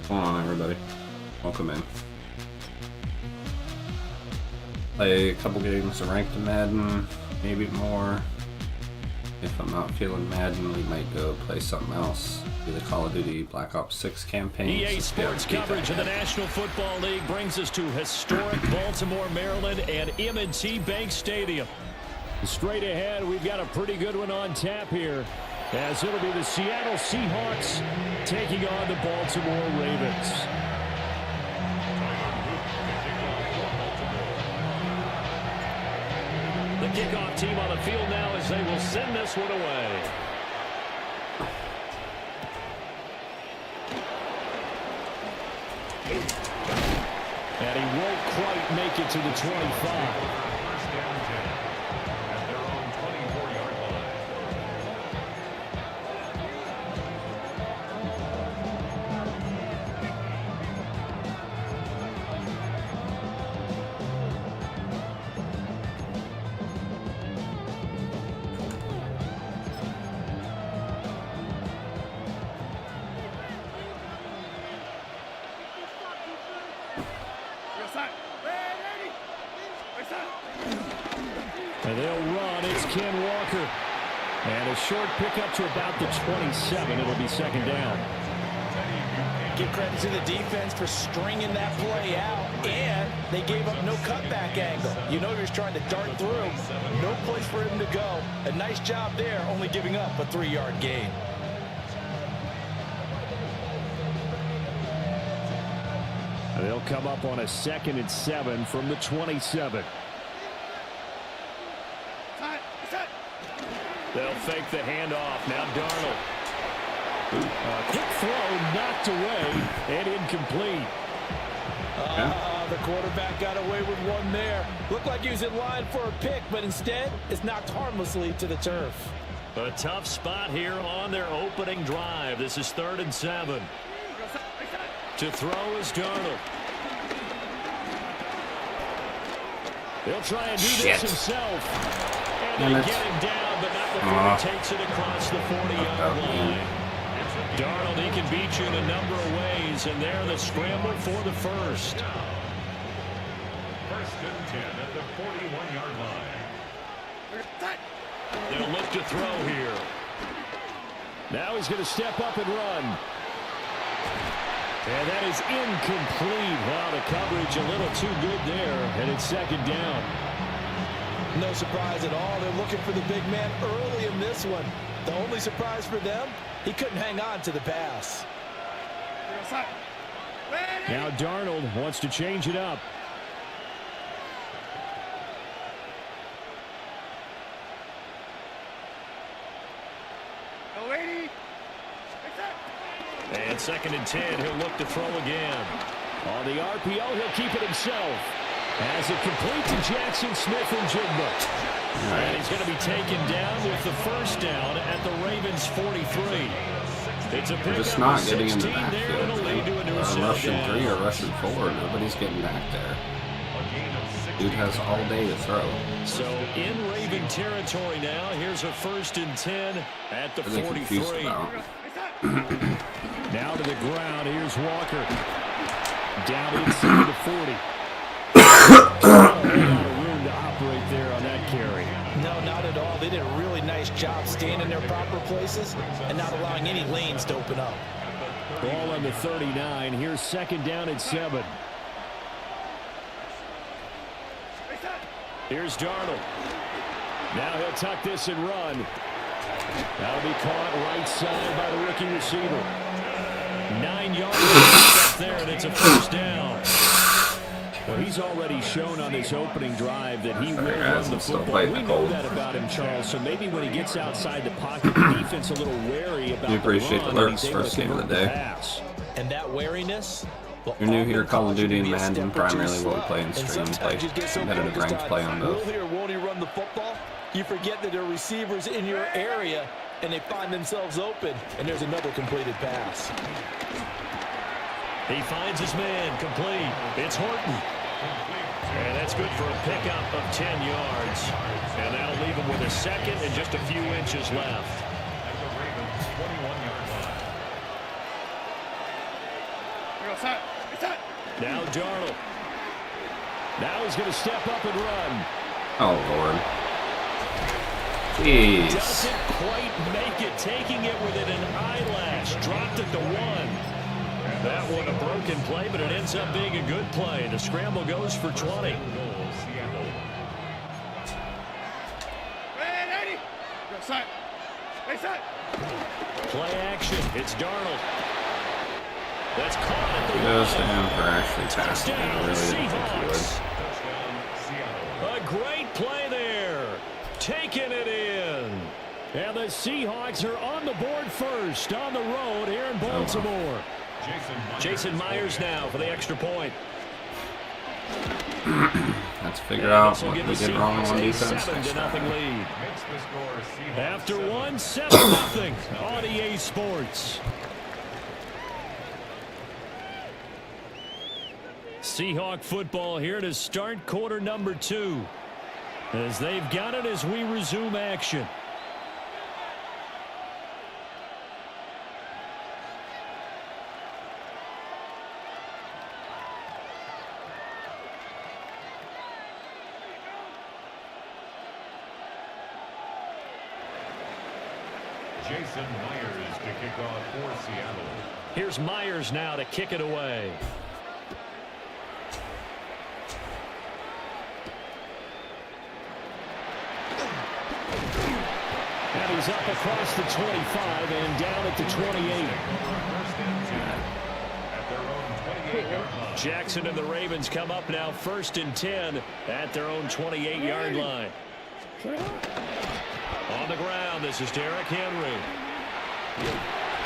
Hold on, everybody. Welcome in. Play a couple games of ranked Madden, maybe more. If I'm not feeling Madden, we might go play something else. Do the Call of Duty Black Ops 6 campaign. EA Sports coverage of the National Football League brings us to historic Baltimore, Maryland, and M&T Bank Stadium. Straight ahead, we've got a pretty good one on tap here, as it'll be the Seattle Seahawks taking on the Baltimore Ravens. The kickoff team on the field now as they will send this one away. And he won't quite make it to the 25. And they'll run. It's Ken Walker. And a short pickup to about the 27. It'll be second down. Give credit to the defense for stringing that play out. And they gave up no cutback angle. You know he was trying to dart through. No place for him to go. A nice job there, only giving up a 3-yard gain. And they'll come up on a 2nd and 7 from the 27. They'll fake the handoff. Now Darnold. A quick throw knocked away and incomplete. The quarterback got away with one there. Looked like he was in line for a pick, but instead it's knocked harmlessly to the turf. A tough spot here on their opening drive. This is 3rd and 7. To throw is Darnold. He'll try and do this himself. And they get him down, but not before he takes it across the 40-yard line. Darnold, he can beat you in a number of ways, and they're the scramble for the first. 1st and 10 at the 41-yard line. They'll look to throw here. Now he's going to step up and run. And that is incomplete. Wow, the coverage a little too good there, and it's 2nd down. No surprise at all. They're looking for the big man early in this one. The only surprise for them, he couldn't hang on to the pass. Now Darnold wants to change it up. And 2nd and 10, he'll look to throw again. On the RPO, he'll keep it himself. As it complete to Jackson Smith and Jigba. And he's going to be taken down with the first down at the Ravens 43. It's a We're just not getting in the backfield. Russian 3 or Russian 4. Nobody's getting back there. Dude has all day to throw. So in Raven territory now. Here's a 1st and 10 at the 43. Now to the ground. Here's Walker. Down inside the 40. A lot of room to operate there on that carry. No, not at all. They did a really nice job staying in their proper places and not allowing any lanes to open up. Ball on the 39. Here's 2nd down and 7. Here's Darnold. Now he'll tuck this and run. That'll be caught right side by the rookie receiver. 9 yards there, and it's a 1st down. Well, he's already shown on this opening drive that he will run the football. We know that about him, Charles. So maybe when he gets outside the pocket, the defense a little wary about we appreciate the alerts. First game of the day. And that wariness. You're new here, Call of Duty and Madden, primarily what we play in stream, play competitive ranked play on both. Will he or won't he run the football? You forget that there are receivers in your area, and they find themselves open, and there's another completed pass. He finds his man, complete. It's Horton. And that's good for a pickup of 10 yards. And that'll leave him with a 2nd and just a few inches left. Now Darnold. Now he's going to step up and run. Oh, Lord. Jeez. Doesn't quite make it, taking it within an eyelash. Dropped it to 1. That one a broken play, but it ends up being a good play. The scramble goes for 20. Play action. It's Darnold. That's caught at the Kudos to 1. him for actually passing it. I really didn't think he would. A great play there. Taking it in. And the Seahawks are on the board first on the road here in Baltimore. Jason Myers now for the extra point. Let's figure out what we did wrong on defense. 7-0 lead. After 1, 7-0 on EA Sports. Seahawk football here to start quarter number 2. As they've got it as we resume action. Jason Myers to kick off for Seattle. Here's Myers now to kick it away. And he's up across the 25 and down at the 28. Jackson and the Ravens come up now 1st and 10 at their own 28-yard line. On the ground, this is Derrick Henry.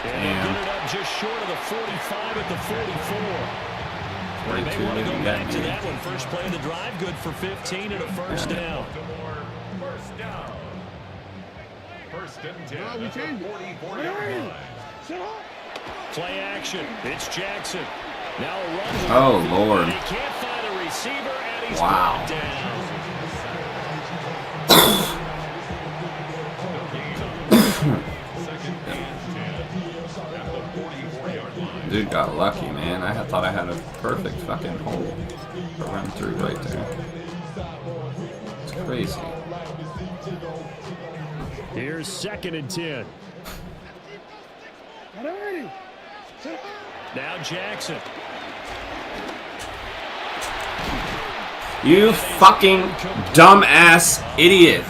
And they get it up just short of the 45 at the 44. They may want to go back to that one. First play of the drive, good for 15 and a first down. First down. First and 10 at the 44-yard line. Play action. It's Jackson. Now a run. Oh, Lord. He can't find a receiver, and he's Wow. brought down. Dude got lucky, man. I thought I had a perfect fucking hole to run through right there. It's crazy. Here's 2nd and 10. Now Jackson. You fucking dumbass idiot.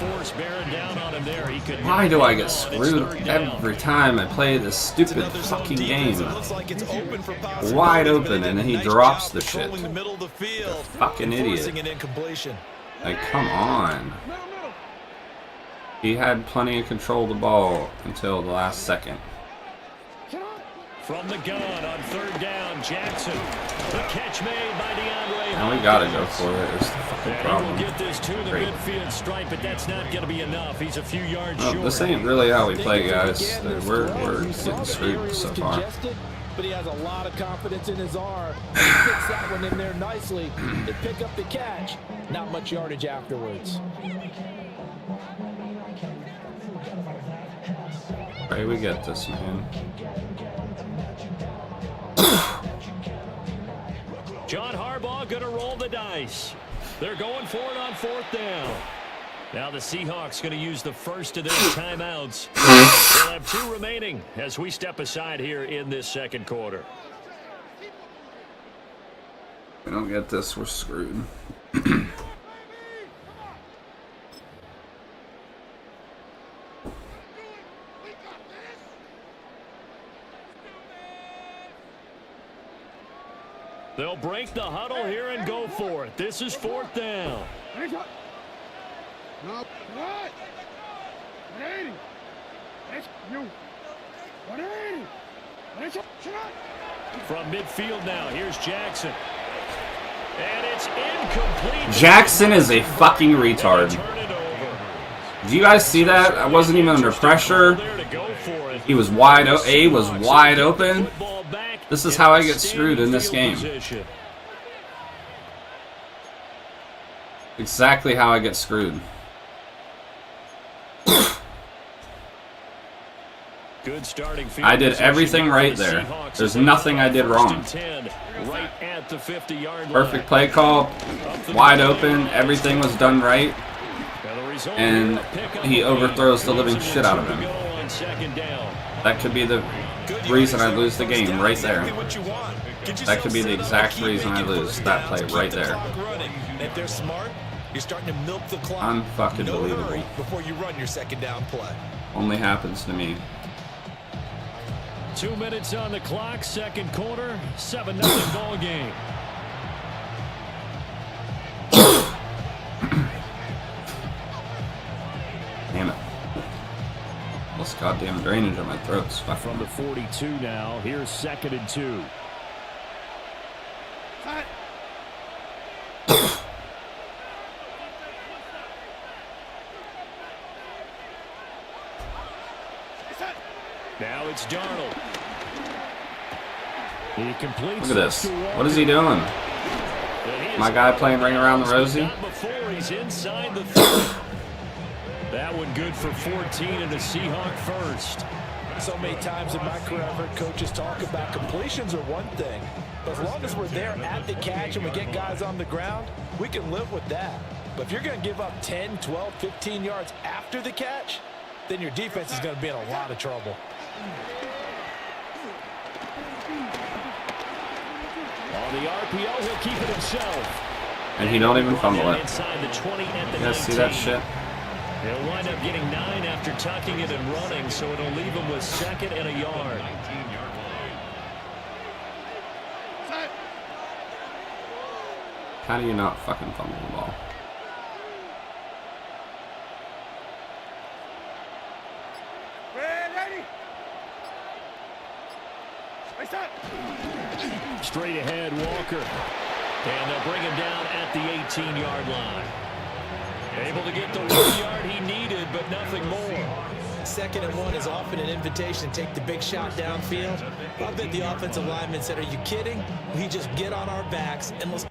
Why do I get screwed every time I play this stupid fucking game? Wide open and then he drops the shit. Fucking idiot. Like, come on. He had plenty of control of the ball until the last second. From the gun on 3rd down, Jackson. The catch made by DeAndre. And we gotta go for it. It's the fucking problem. He will get this to the Great. midfield stripe, but that's not going to be enough. He's a few yards No, short. this ain't really how we play, guys. We're getting screwed so far. But he has a lot of confidence in his arm. He fits that one in there nicely. They pick up the catch. Not much yardage afterwards. Pray we get this, man. John Harbaugh going to roll the dice. They're going for it on 4th down. Now the Seahawks going to use the first of their timeouts. They'll have 2 remaining as we step aside here in this 2nd quarter. If we don't get this, we're screwed. They'll break the huddle here and go for it. This is 4th down. From midfield now, here's Jackson. And it's incomplete. Jackson is a fucking retard. Do you guys see that? I wasn't even under pressure. He was wide open. A was wide open. This is how I get screwed in this game. Exactly how I get screwed. Good starting field I did position everything for right the there. Seahawks. There's nothing I did wrong. First and 10, right at the 50-yard line. Perfect play call, wide open, everything was done right, and he overthrows the living shit out of him. That could be the reason I lose the game right there. That could be the exact reason I lose that play right there. If they're smart, you're starting to milk the clock. Unfucking No believable. hurry before you run your second down play. Only happens to me. 2 minutes on the clock, second quarter, 7-0 ball game. Damn it. This goddamn drainage on my throat's fucking. From the 42 now, here's 2nd and 2. Now it's Darnold. He completes. Look at this. What is he doing? My guy playing Ring Around the Rosie? He's inside the 30. That one good for 14 and a Seahawk first. So many times in my career, I've heard coaches talk about completions are one thing, but as long as we're there at the catch and we get guys on the ground, we can live with that. But if you're going to give up 10, 12, 15 yards after the catch, then your defense is going to be in a lot of trouble. On the RPO, he'll keep it himself. And he don't even fumble it. Inside the 20 at the You guys 19. see that shit? He'll wind up getting 9 after tucking it and running, so it'll leave him with 2nd and a yard. How do you not fucking fumble the ball? Straight ahead, Walker. And they'll bring him down at the 18-yard line. Able to get the 1 yard he needed, but nothing more. 2nd and 1 is often an invitation to take the big shot downfield. I bet the offensive lineman said, are you kidding? We just get on our backs and let's...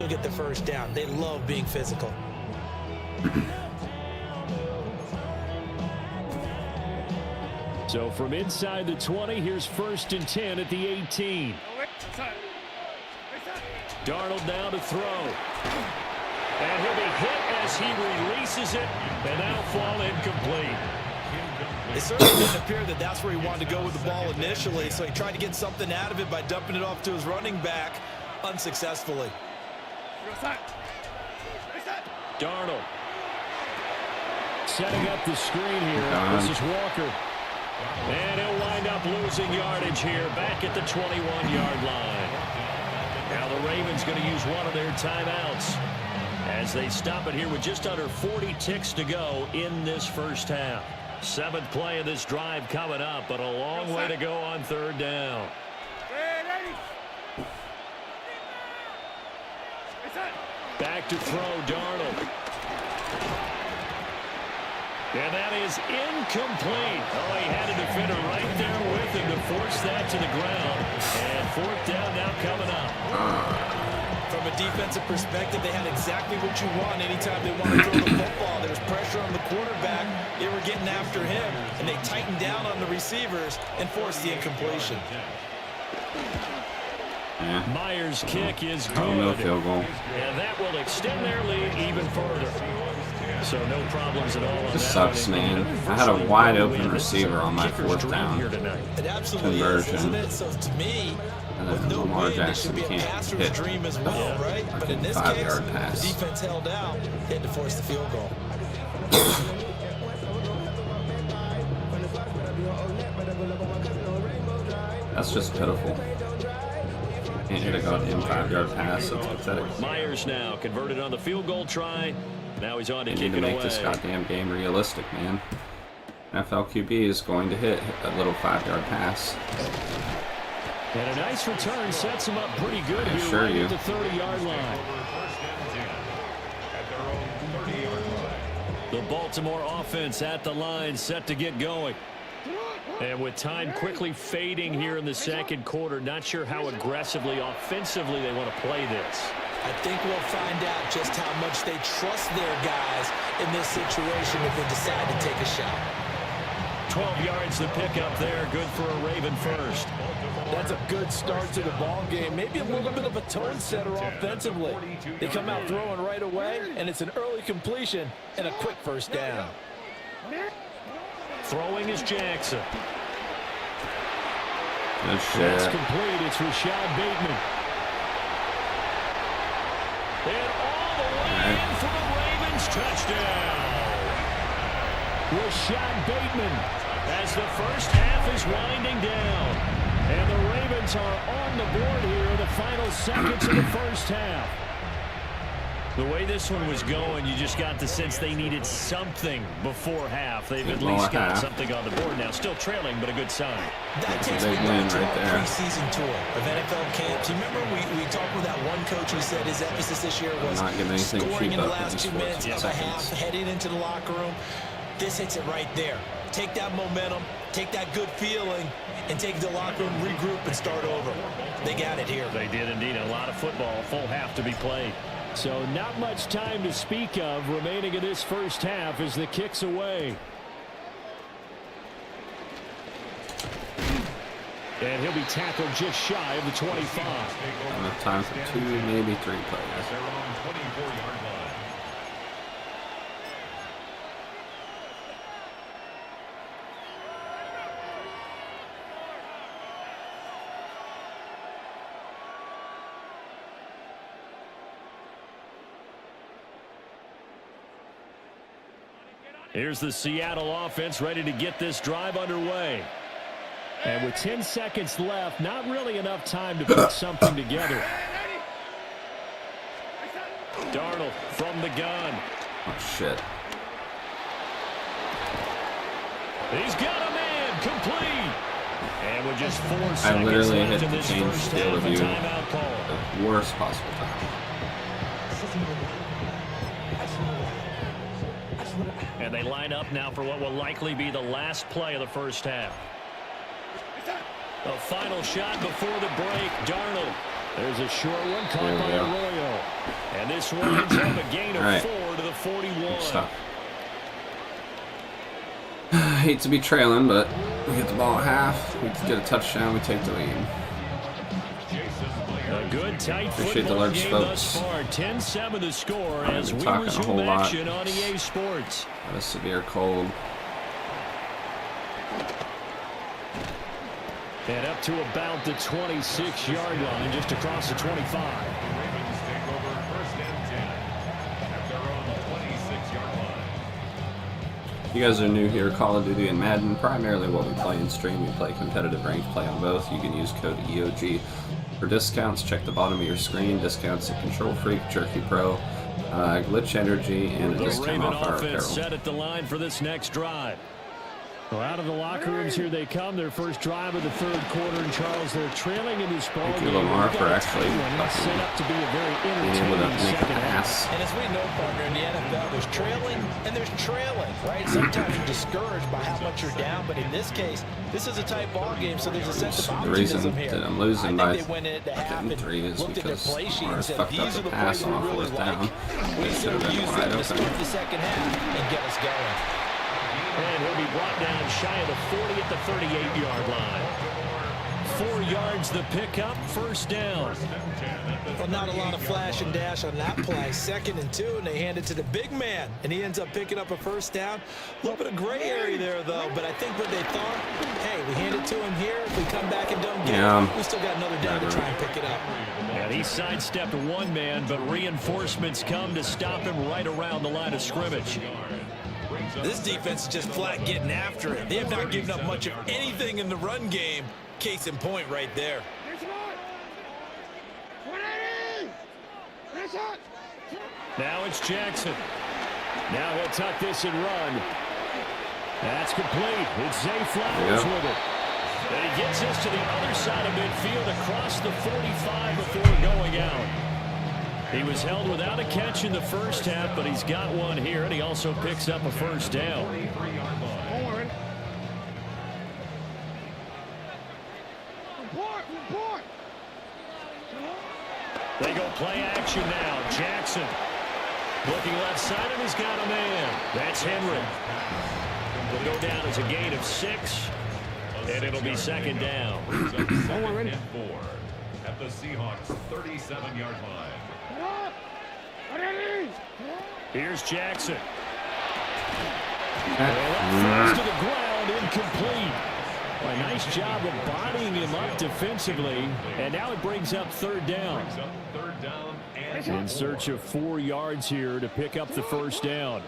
get the first down. They love being physical. So from inside the 20, here's 1st and 10 at the 18. Darnold now to throw. And he'll be hit as he releases it, and that'll fall incomplete. It certainly didn't appear that that's where he wanted to go with the ball initially, so he tried to get something out of it by dumping it off to his running back unsuccessfully. Darnold setting up the screen here. This is Walker. And he'll wind up losing yardage here back at the 21-yard line. Now the Ravens going to use one of their timeouts as they stop it here with just under 40 ticks to go in this first half. 7th play of this drive coming up, but a long way to go on 3rd down. Back to throw, Darnold. And that is incomplete. Oh, he had a defender right there with him to force that to the ground. And 4th down now coming up. From a defensive perspective, they had exactly what you want anytime they want to throw the football. There was pressure on the quarterback. They were getting after him, and they tightened down on the receivers and forced the incompletion. Yeah. Myers' kick is good. Oh, no field goal. And that will extend their lead even further. So no problems at all on This that sucks, one. man. I had a wide open receiver on my 4th down. It absolutely Conversion. is, isn't it? So to me, And with then no Lamar win, it Jackson should be a can't passer's hit dream as well, right? But in this case, 5-yard the pass. defense held out. They had to force the field goal. That's just pitiful. Can't hit a goddamn 5-yard pass. It's pathetic. Myers now converted on the field goal try. Now he's on to They kick need to it make away. this goddamn game realistic, man. NFL QB is going to hit a little 5-yard pass. And a nice return sets him up pretty good here assure right you. at the 30-yard line. The Baltimore offense at the line, set to get going. And with time quickly fading here in the second quarter, not sure how aggressively, offensively they want to play this. I think we'll find out just how much they trust their guys in this situation if they decide to take a shot. 12 yards to pick up there, good for a Raven first. That's a good start to the ball game. Maybe a little bit of a tone setter offensively. They come out throwing right away, and it's an early completion and a quick first down. Throwing is Jackson. Good That's shit. complete. It's Rashad Bateman. And all the way in for the Ravens touchdown. Rashad Bateman as the first half is winding down. And the Ravens are on the board here in the final seconds of the first half. The way this one was going, you just got the sense they needed something before half. They've at least got something on the board now. Still trailing, but a good sign. That That's a takes big me win back to right our there. preseason tour of NFL camps. You remember we talked with that one coach who said his emphasis this year was Not giving anything scoring cheap in the up in last these 2 minutes 14 of a half, seconds. heading into the locker room. This hits it right there. Take that momentum, take that good feeling, and take the locker room, regroup, and start over. They got it here. They did indeed. A lot of football, a full half to be played. So not much time to speak of remaining in this first half as the kick's away. And he'll be tackled just shy of the 25. Enough time for 2, maybe 3 plays. Their own 24-yard line. Here's the Seattle offense ready to get this drive underway. And with 10 seconds left, not really enough time to put something together. Darnold from the gun. Oh, shit. He's got a man complete. And with just 4 I seconds literally left hit in the this change first field half, of a view timeout call. at the worst possible time. And they line up now for what will likely be the last play of the first half. A final shot before the break. Darnold. There's a short one caught There we by go. Arroyo. And this one ends up a gain of Right. 4 to the 41. Stop. I hate to be trailing, but we get the ball at half. We get a touchdown. We take the lead. A good tight Appreciate the football large game folks. thus far. 10-7 the score I've as been we talking a resume whole lot. action on EA Sports. Got a severe cold. And up to about the 26-yard line, just across the 25. Ravens take over first and 10 at their own 26-yard line. If you guys are new here, Call of Duty and Madden, primarily what we play in stream. We play competitive ranked play on both. You can use code EOG for discounts. Check the bottom of your screen. Discounts at Control Freak, Jerky Pro, Glitch Energy, and a The discount Raven off our offense apparel. set at the line for this next drive. Well, out of the locker rooms here they come. Their first drive of the third quarter. And Charles, they're trailing in this ball Thank you, game. Lamar, We've for got a actually tight one. It's set up to be a very being able to entertaining make a second half. pass. And as we know, partner, in the NFL, there's trailing and there's trailing, right? Sometimes you're discouraged by how much you're down, but in this case, this is a tight ball game, so there's a sense of The reason optimism here. that I'm losing I by think they went into half getting and 3 is looked at their because play sheet and Lamar's said, fucked up these are the the pass plays we on really 4th like. down. We It should should have been use wide them to start open. the second half and get us going. And he'll be brought down shy of the 40 at the 38-yard line. 4 yards the pickup, first down. Well, not a lot of flash and dash on that play. 2nd and 2, and they hand it to the big man, and he ends up picking up a first down. A little bit of gray area there, though, but I think what they thought, hey, we hand it to him here. If we come back and don't get it, we still got another down to try and pick it up. And he sidestepped one man, but reinforcements come to stop him right around the line of scrimmage. This defense is just flat getting after it. They have not given up much of anything in the run game. Case in point right there. Now it's Jackson. Now he'll tuck this and run. That's complete. It's Zay Flowers with it. And he gets this to the other side of midfield across the 45 before going out. He was held without a catch in the first half, but he's got one here, and he also picks up a first down. They go play action now. Jackson looking left side, and he's got a man. That's Henry. Will go down as a gain of 6, and it'll be second down. At the Seahawks 37-yard line. Here's Jackson. First to the ground, incomplete. A nice job of bodying him up defensively, and now it brings up third down. In search of 4 yards here to pick up the first down.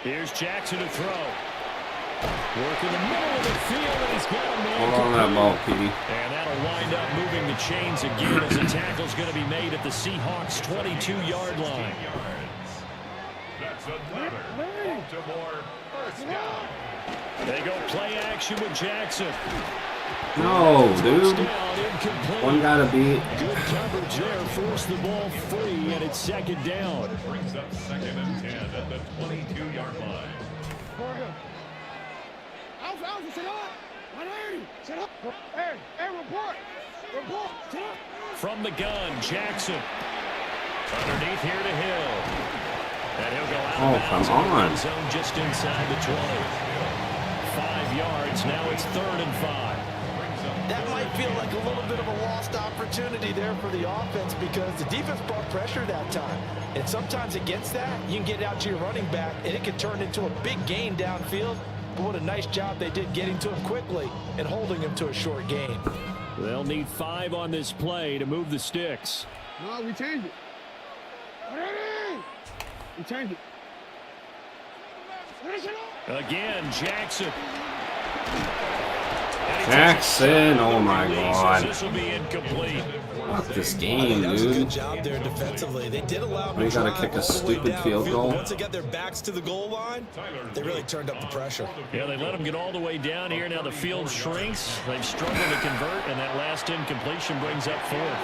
Here's Jackson to throw. Work in the middle of the field, and he's got a man. Hold on that ball, Petey. And that'll wind up moving the chains again as a tackle's going to be made at the Seahawks' 22-yard line. That's another Baltimore first down. They go play action with Jackson. No, dude. One gotta beat. Good coverage there. Force the ball free, and it's second down. Brings up 2nd and 10 at the 22-yard line. From the gun, Jackson. Underneath here to Hill. And he'll go out of bounds come on. Zone just inside the 20. 5 yards. Now it's 3rd and 5. That might feel like a little bit of a lost opportunity there for the offense because the defense brought pressure that time. And sometimes against that, you can get out to your running back, and it can turn into a big gain downfield. But what a nice job they did getting to him quickly and holding him to a short gain. They'll need 5 on this play to move the sticks. No, we changed it. We changed it. Again, Jackson. Jackson, oh my god. This will be incomplete. Fuck this game, That was a good dude. job there defensively. They did allow them We to gotta drive kick a all the way stupid down field the goal. Once they got their backs to the goal line, they really turned up the pressure. Yeah, they let them get all the way down here. Now the field shrinks. They've struggled to convert, and that last incompletion brings up 4th.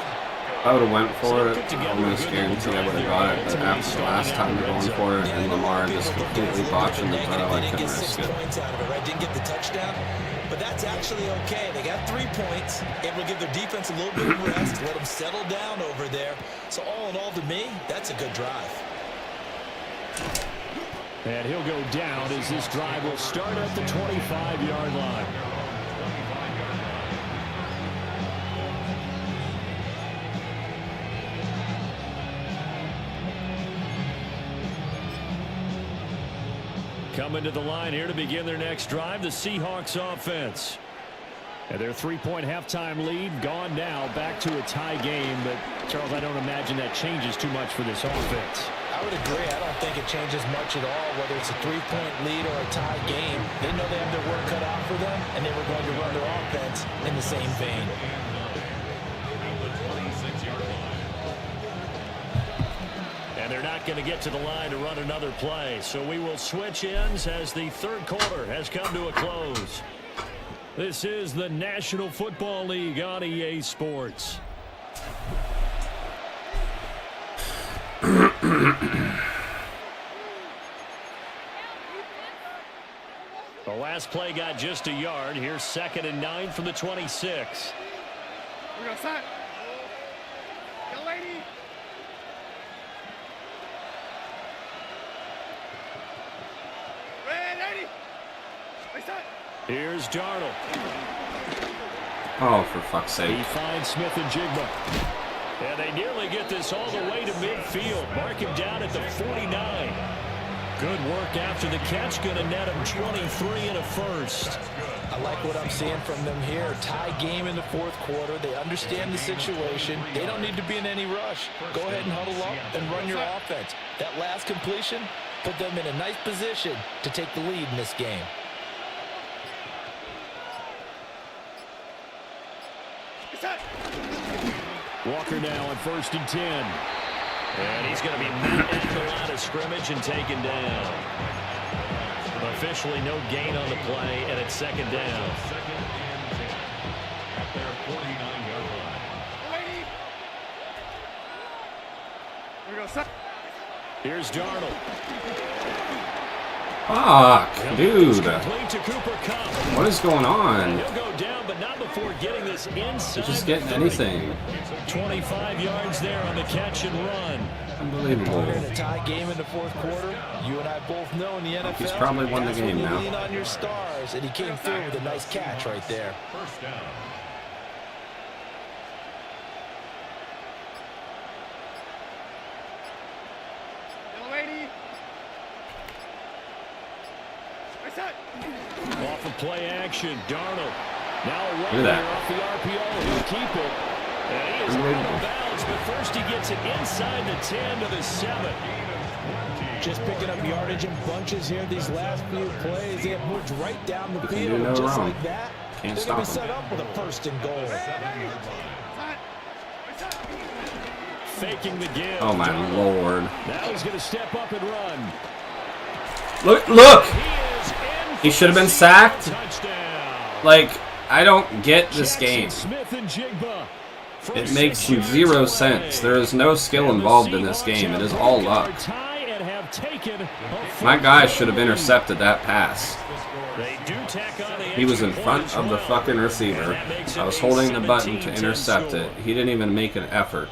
I would have went for it. I almost guarantee I would have got it, but after the last time going for it, and Lamar just completely botching the throw, I They didn't couldn't get 6 risk it. points out of it, right? Didn't get the touchdown. But that's actually okay. They got 3 points, able to give their defense a little bit of rest, let them settle down over there. So all in all, to me, that's a good drive. And he'll go down as this drive will start at the 25-yard line. Coming to the line here to begin their next drive, the Seahawks offense. And their 3-point halftime lead gone now, back to a tie game. But, Charles, I don't imagine that changes too much for this offense. I would agree. I don't think it changes much at all, whether it's a 3-point lead or a tie game. They know they have their work cut out for them, and they were going to run their offense in the same vein. And they're not going to get to the line to run another play. So we will switch ends as the third quarter has come to a close. This is the National Football League on EA Sports. The last play got just a yard. Here's 2nd and 9 from the 26. We're going to set. Yo, lady. Hey, lady. Hey, set. Here's Darnold. Oh, for fuck's He sake. finds Smith and Jigba. And they nearly get this all the way to midfield. Mark him down at the 49. Good work after the catch. Going to net him 23 and a first. I like what I'm seeing from them here. Tie game in the fourth quarter. They understand the situation. They don't need to be in any rush. Go ahead and huddle up and run your offense. That last completion put them in a nice position to take the lead in this game. Walker now on 1st and 10. And he's going to be met at the line of scrimmage and taken down. Officially no gain on the play, and it's 2nd down. At their 49-yard line. Here we go, set. Here's Darnold. Fuck, dude. Complete to Cooper Kupp. What is going on? He'll go down, but not before getting this inside. You're just getting the 30. anything. 25 yards there on the catch and run. Unbelievable. In a tie game in the 4th quarter, you and I both know in the NFL, He's probably won the that's game when you now. lean on your stars, and he came through with a nice catch right there. First down. Yellow 80. Right side. Off of play action, Darnold. Now a Look at runner that. off the RPO. He'll keep it. And he is out of bounds, but first he gets it inside the 10 to the 7. Just picking up yardage in bunches here these last few plays. They have moved right down the can do field. no Just wrong. like that, Can't they're going to be stop set up with a 1st and goal. Side. Right side. Faking the give. Oh my lord. Now he's going to step up and run. Look! He is in He should have been for sacked. a touchdown. Like, I don't get this game. Smith and Jigba. It makes zero sense. There is no skill involved in this game. It is all luck. My guy should have intercepted that pass. He was in front of the fucking receiver. I was holding the button to intercept it. He didn't even make an effort.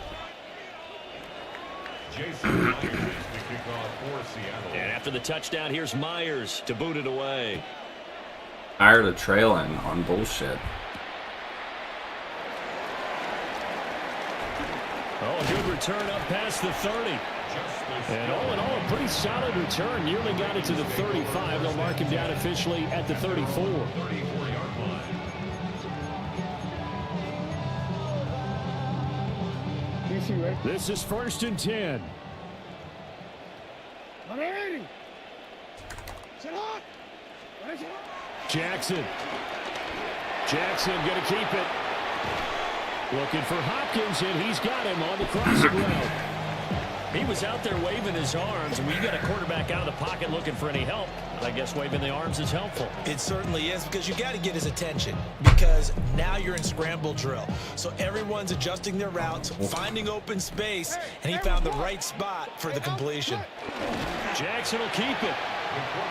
Jason Myers, the kickoff for Seattle. And after the touchdown, here's Myers to boot it away. Tired of trailing on bullshit. Oh, a good return up past the 30. And all in all, a pretty solid return. Nearly got it to the 35. They'll mark him down officially at the 34. 34-yard line. DC, right? This is 1st and 10. 180. Sit hot. Right side. Jackson. Jackson going to keep it. Looking for Hopkins, and he's got him on the crossing route. He was out there waving his arms, and when you got a quarterback out of the pocket looking for any help, I guess waving the arms is helpful. It certainly is, because you got to get his attention, because now you're in scramble drill. So everyone's adjusting their routes, finding open space, and he found the right spot for the completion. Jackson will keep it.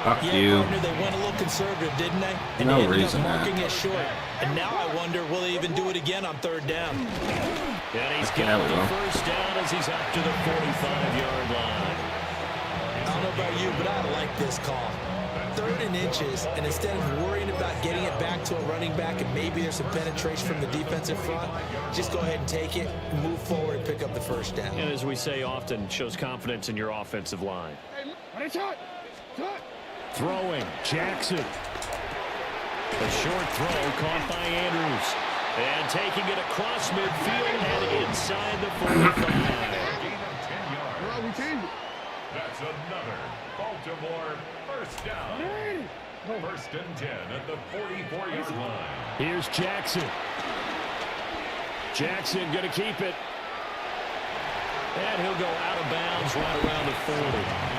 Fuck Yeah, you. partner, they went a little conservative, didn't they? And No they ended reason, up man. marking it short. And now I wonder, will they even do it again on 3rd down? And he's Yeah, got we the will. first down as he's up to the 45-yard line. I don't know about you, but I like this call. 3rd and inches, and instead of worrying about getting it back to a running back and maybe there's some penetration from the defensive front, just go ahead and take it, move forward, and pick up the 1st down. And as we say often, shows confidence in your offensive line. Hey, right side. Side. Throwing, Jackson. A short throw caught by Andrews. And taking it across midfield and inside the 45. Gain of 10 yards. Well, we changed it. That's another Baltimore first down. 180. Oh. 1st and 10 at the 44-yard line. Here's Jackson. Jackson going to keep it. And he'll go out of bounds right around the 40.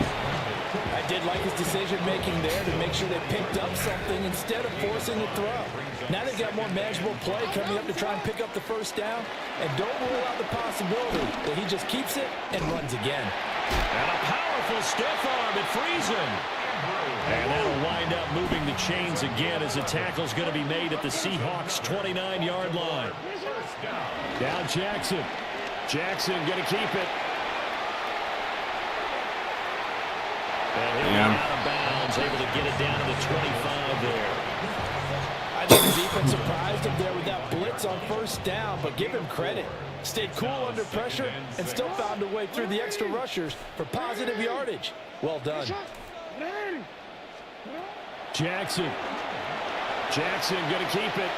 I did like his decision-making there to make sure they picked up something instead of forcing a throw. Now they've got more manageable play coming up to try and pick up the 1st down. And don't rule out the possibility that he just keeps it and runs again. And a powerful stiff arm. It frees him. And that'll wind up moving the chains again as the tackle's going to be made at the Seahawks' 29-yard line. Down Jackson. Jackson going to keep it. And he'll Yeah. get out of bounds, able to get it down to the 25 there. I think the defense surprised him there with that blitz on 1st down, but give him credit. Stayed cool under pressure and still found a way through the extra rushers for positive yardage. Well done. Shot. 180. Jackson. Jackson going to keep it.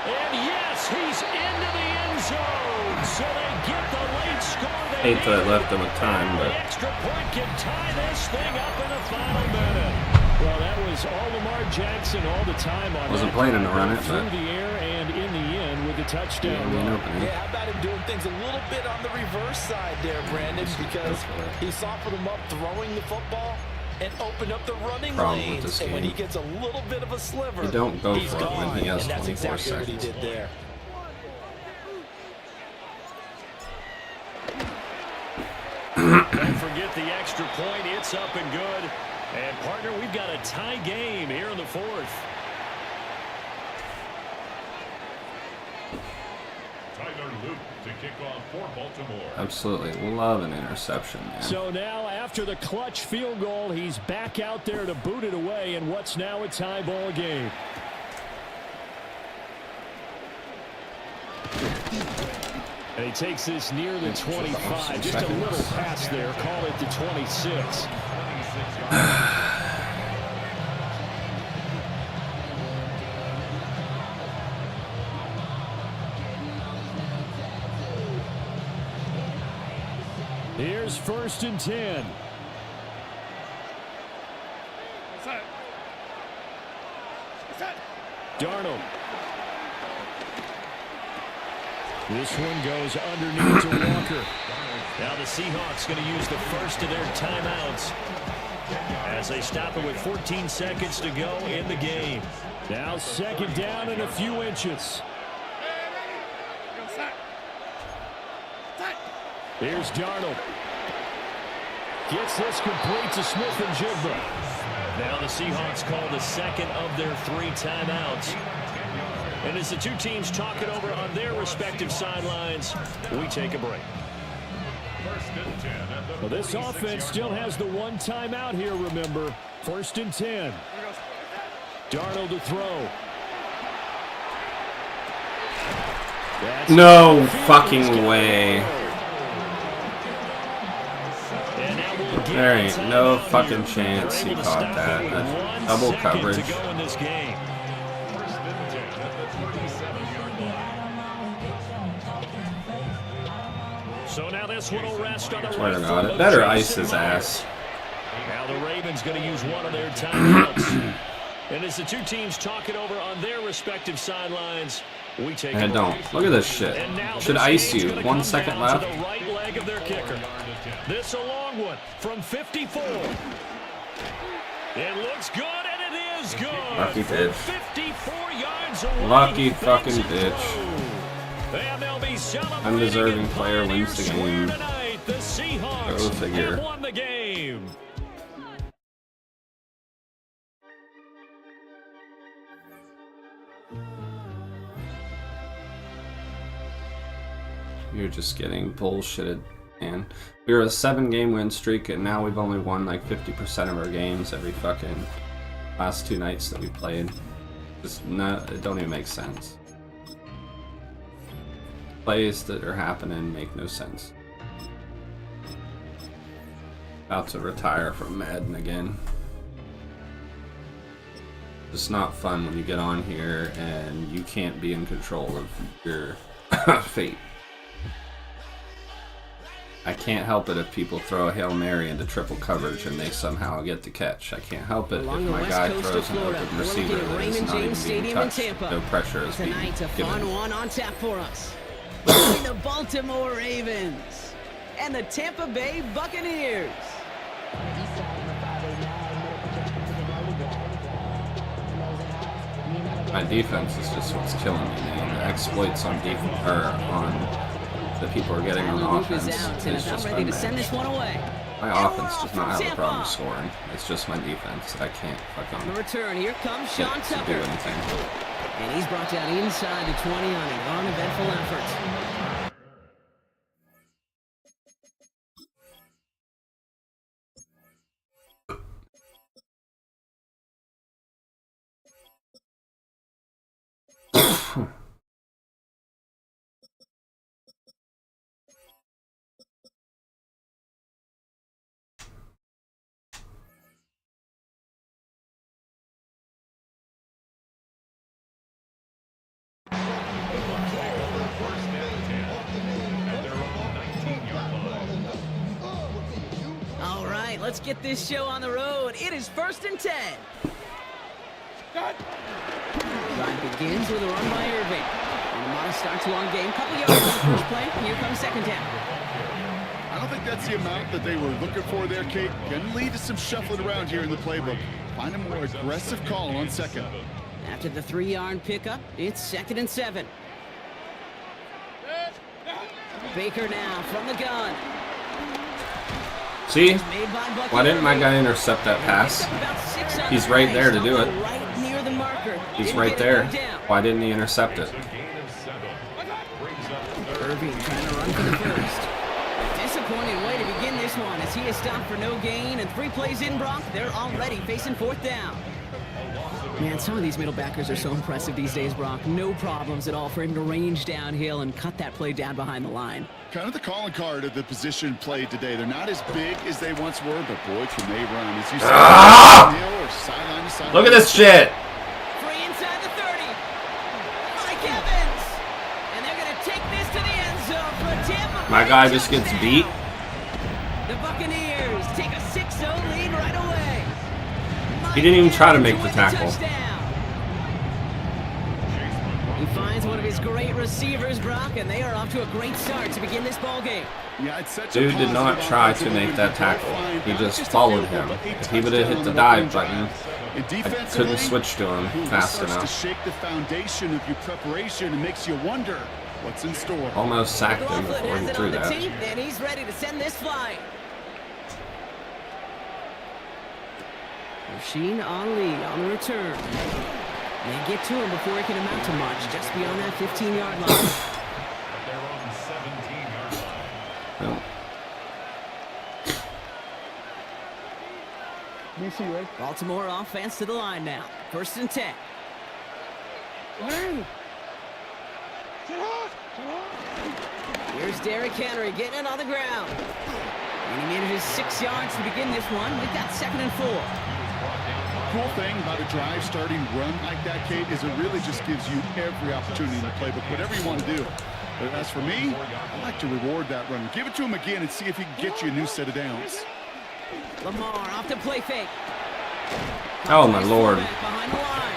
And yes, he's into the end zone. So they get the late score. They Hate that I left them with time, The but extra point can tie this thing up in the final minute. Well, that was all Lamar Jackson all the time on Wasn't that planning to drive, run it, through but the air, and in the end, the touchdown Yeah, run. Yeah, how about him doing things a little bit on the reverse side there, Brandon, because he softened him up throwing the football and opened up the running lanes. And when he gets a little bit of a sliver, you don't go he's for it gone. when he has And that's 24 exactly what he seconds. did there. Don't forget the extra point. It's up and good. And, partner, we've got a tie game here in the fourth. Tyler Luke to kick off for Baltimore. Absolutely love an interception, man. So now, after the clutch field goal, he's back out there to boot it away in what's now a tie ball game. And he takes this near the 25. Just a little pass there. Call it the 26. Here's 1st and 10. Set. Set. Darnold. This one goes underneath to Walker. Now the Seahawks going to use the first of their timeouts as they stop it with 14 seconds to go in the game. Now 2nd down and a few inches. Go set. Set. Here's Darnold. Gets this complete to Smith and Jigba. Now the Seahawks call the second of their 3 timeouts. And as the two teams talk it over on their respective sidelines, we take a break. Well, this offense still has the 1 timeout here, remember. 1st and 10. Darnold to throw. No fucking way. There ain't no fucking chance he caught that. That's double coverage. So now this one will rest on the Swear to right God, foot it of better ice Jason his Witten. ass. Now the Ravens going to use one of their timeouts. And as the two teams talk it over on their respective sidelines, we take And a don't. break. Look at this shit. And now Should this ice game's you. gonna 1 come second down left. to the right leg of their kicker. This a long one from 54. It looks good, and it is good. Lucky bitch. 54 yards away. Lucky He fucking makes it bitch. through. And they'll be celebrating Undeserving in player Pioneer wins the Square game. tonight. The Seahawks Go figure. have won the game. You're just getting bullshitted, man. We were a 7-game win streak, and now we've only won like 50% of our games every fucking last 2 nights that we played. Just it don't even make sense. Plays that are happening make no sense. About to retire from Madden again. It's not fun when you get on here and you can't be in control of your fate. I can't help it if people throw a Hail Mary into triple coverage and they somehow get the catch. I can't help it Along if the my west guy coast throws of an Florida, open we're receiver looking at that is Raymond not even James being Stadium in touched. Tampa. No pressure is being Tonight's a fun given. one on tap for us. Between the Baltimore Ravens and the Tampa Bay Buccaneers. My defense is just what's killing me, man. The exploits on defense or on the people are getting on Luke offense is out and is about just ready to send this unmatched. one away. My offense does not have a problem scoring. It's just my defense that I can't On the fucking return, here comes Sean get to do Tucker. anything. And he's brought down inside the 20 on an uneventful effort. All right, let's get this show on the road. It is 1st and 10. Got. Drive begins with a run by Irving. And Want to start to long game. Couple yards on the first play. Here comes second down. I don't think that's the amount that they were looking for there, Kate. Can lead to some shuffling around here in the playbook. Find a more aggressive call on second. After the 3-yard pickup, it's 2nd and 7. Baker now from the gun. See? Why didn't my guy intercept that pass? He's right there to do it. Right near the marker. He's right there. Why didn't he intercept it? Irving trying to run for the first. Disappointing way to begin this one as he is stopped for no gain, and 3 plays in, Brock. They're already facing 4th down. Man, some of these middle backers are so impressive these days, Brock. No problems at all for him to range downhill and cut that play down behind the line. Kind of the calling card of the position played today. They're not as big as they once were, but boy, can they run. As you said, or sideline to sideline. Look at this shit. Free inside the 30. Mike Evans. And they're going to take this to the end zone for a Tampa. My guy just gets beat. The Buccaneers take a 6-0 lead right away. He didn't even try to make the tackle. He finds one of his great receivers, Brock, and they are off to a great start to begin this ball game. Yeah, it's such Dude did not try to make that tackle. He just followed him. If he would have hit the dive button, I couldn't switch to him fast enough. To shake the foundation of your preparation and makes you wonder what's in store. Almost sacked him before he threw that. And he's ready to send this flying. Rasheen Ali on the return. They get to him before he can amount to much, just beyond that 15-yard line. No. Baltimore offense to the line now. 1st and 10. Here's Derrick Henry getting it on the ground. And he manages 6 yards to begin this one. We've got 2nd and 4. Cool thing about a drive starting run like that, Kate, is it really just gives you every opportunity in the playbook, whatever you want to do. But as for me, I like to reward that run. Give it to him again and see if he can get you a new set of downs. Lamar off the play fake. Oh my lord. Behind the line.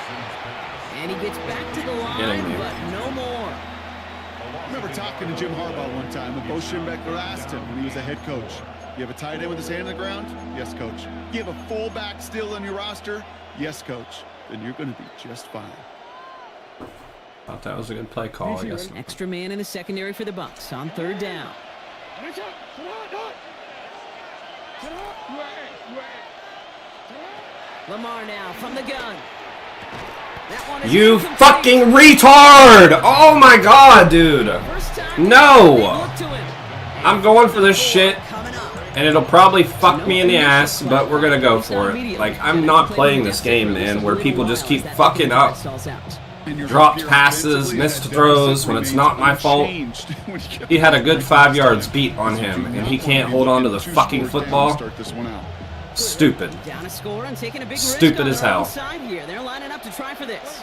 And he gets back to the line, but no more. I remember talking to Jim Harbaugh one time, and Bo Schembechler asked him when he was a head coach, you have a tight end with his hand on the ground? Yes, coach. You have a fullback still on your roster? Yes, coach. Then you're going to be just fine. Thought that was a good play call, I guess. Extra man in the secondary for the Bucs on 3rd down. Lamar now from the gun. That one is You incomplete. fucking retard! Oh my god, dude! No! I'm going for this shit, and it'll probably fuck me in the ass, but we're gonna go for it. Like, I'm not playing this game, man, where people just keep fucking up. Dropped passes, missed throws when it's not my fault. He had a good 5 yards beat on him, and he can't hold on to the fucking football. Stupid. Down a score and taking a big Stupid risk as on hell. the side here. They're lining up to try for this.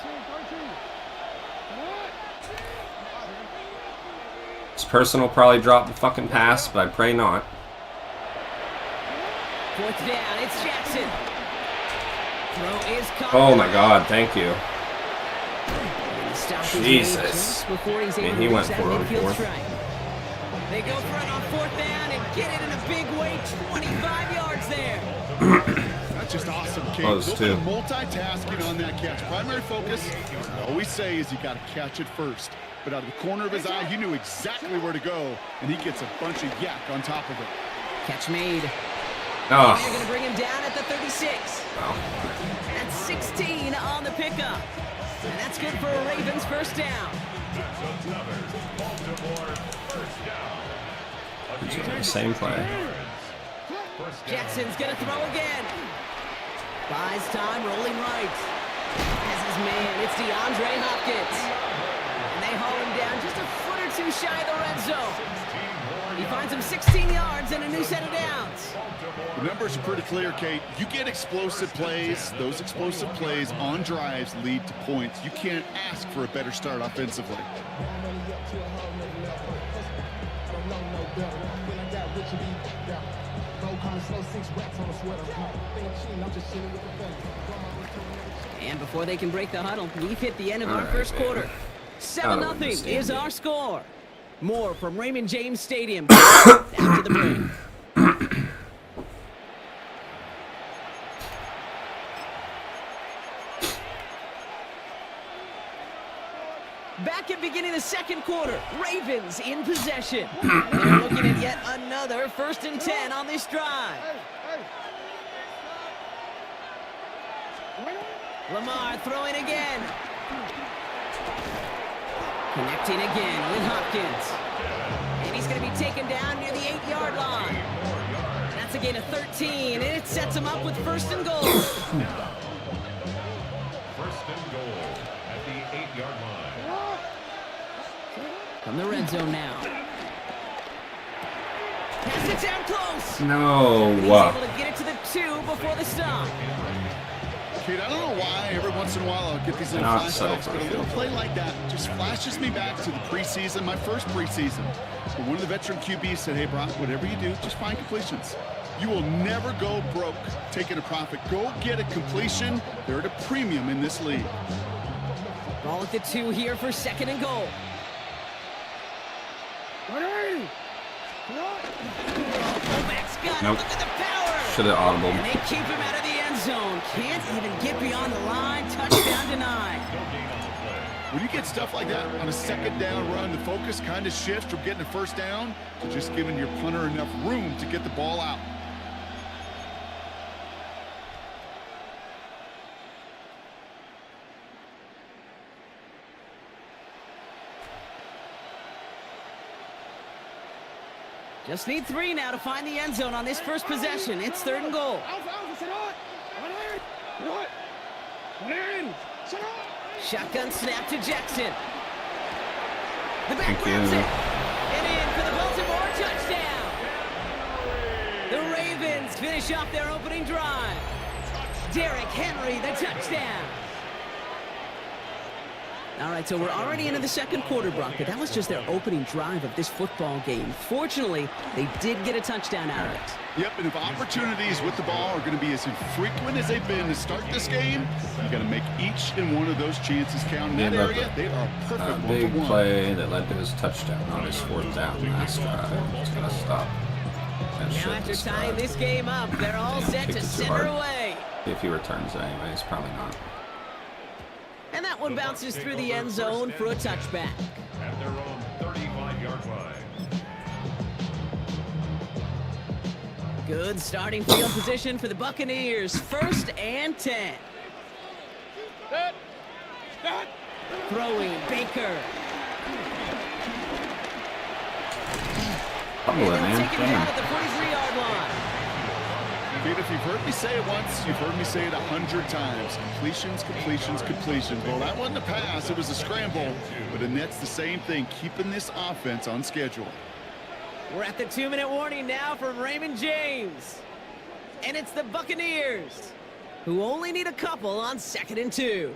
This person will probably drop the fucking pass, but I pray not. 4th down, it's Jackson. Throw is caught. Oh my god, thank you. Jesus. And he went for it on 4th. They go for it on 4th down and get it in a big way. 25 yards there. That's just awesome, Kate. Close, too. Multitasking on that catch. Primary focus, I always say, is you got to catch it first. But out of the corner of his eye, he knew exactly where to go, and he gets a bunch of yak on top of it. Catch made. Oh. They're going to bring him down at the 36. Wow. That's 16 on the pickup. And that's good for a Ravens 1st down. Same play. Jackson's going to throw again. Buys time, rolling right. Has his man, it's DeAndre Hopkins. And they haul him down just a foot or two shy of the red zone. He finds him 16 yards and a new set of downs. The numbers are pretty clear, Kate. You get explosive plays. Those explosive plays on drives lead to points. You can't ask for a better start offensively. And before they can break the huddle, we've hit the end of our first quarter. 7-0 is our score. More from Raymond James Stadium after the break. Back at beginning of the second quarter, Ravens in possession. They're looking at yet another 1st and 10 on this drive. Lamar throwing again. Connecting again with Hopkins. And he's going to be taken down near the 8-yard line. That's a gain of 13, and it sets him up with 1st and goal. 1st and goal at the 8-yard line. From the red zone now. Pass it down close. No. He's able to get it to the 2 before the stop. Kate, I don't know why every once in a while I'll get these little flashbacks, but a little play like that just flashes me back to the preseason, my first preseason. But one of the veteran QBs said, hey, Brock, whatever you do, just find completions. You will never go broke taking a profit. Go get a completion. They're at a premium in this league. Ball at the 2 here for 2nd and goal. Nope. Look at the power. Should have audible. And they keep him out of the end zone. Can't even get beyond the line. Touchdown denied. When you get stuff like that on a 2nd down run, the focus kind of shifts from getting a 1st down to just giving your punter enough room to get the ball out. Just need 3 now to find the end zone on this first possession. It's 3rd and goal. Shotgun snap to Jackson. The back grabs it. And in for the Baltimore touchdown. The Ravens finish off their opening drive. Derrick Henry, the touchdown. All right, so we're already into the second quarter, Brock, but that was just their opening drive of this football game. Fortunately, they did get a touchdown out of it. Yep, and if opportunities with the ball are going to be as infrequent as they've been to start this game, you got to make each and one of those chances count. In that area, they are perfect a big play that led to his touchdown on his 4th down last drive. Just got to stop. Now after tying this game up, they're all set to send her away. If he returns it anyways, probably not. And that one bounces through the end zone for a touchback. At their own 35-yard line. Good starting field position for the Buccaneers. 1st and 10. Throwing Baker. Fumble it, man. Taken down at the 43-yard line. Pete, if you've heard me say it once, you've heard me say it 100 times. Completions, completions, completions. Well, that wasn't a pass. It was a scramble. But the Nets, the same thing, keeping this offense on schedule. We're at the 2-minute warning now from Raymond James. And it's the Buccaneers, who only need a couple on 2nd and 2.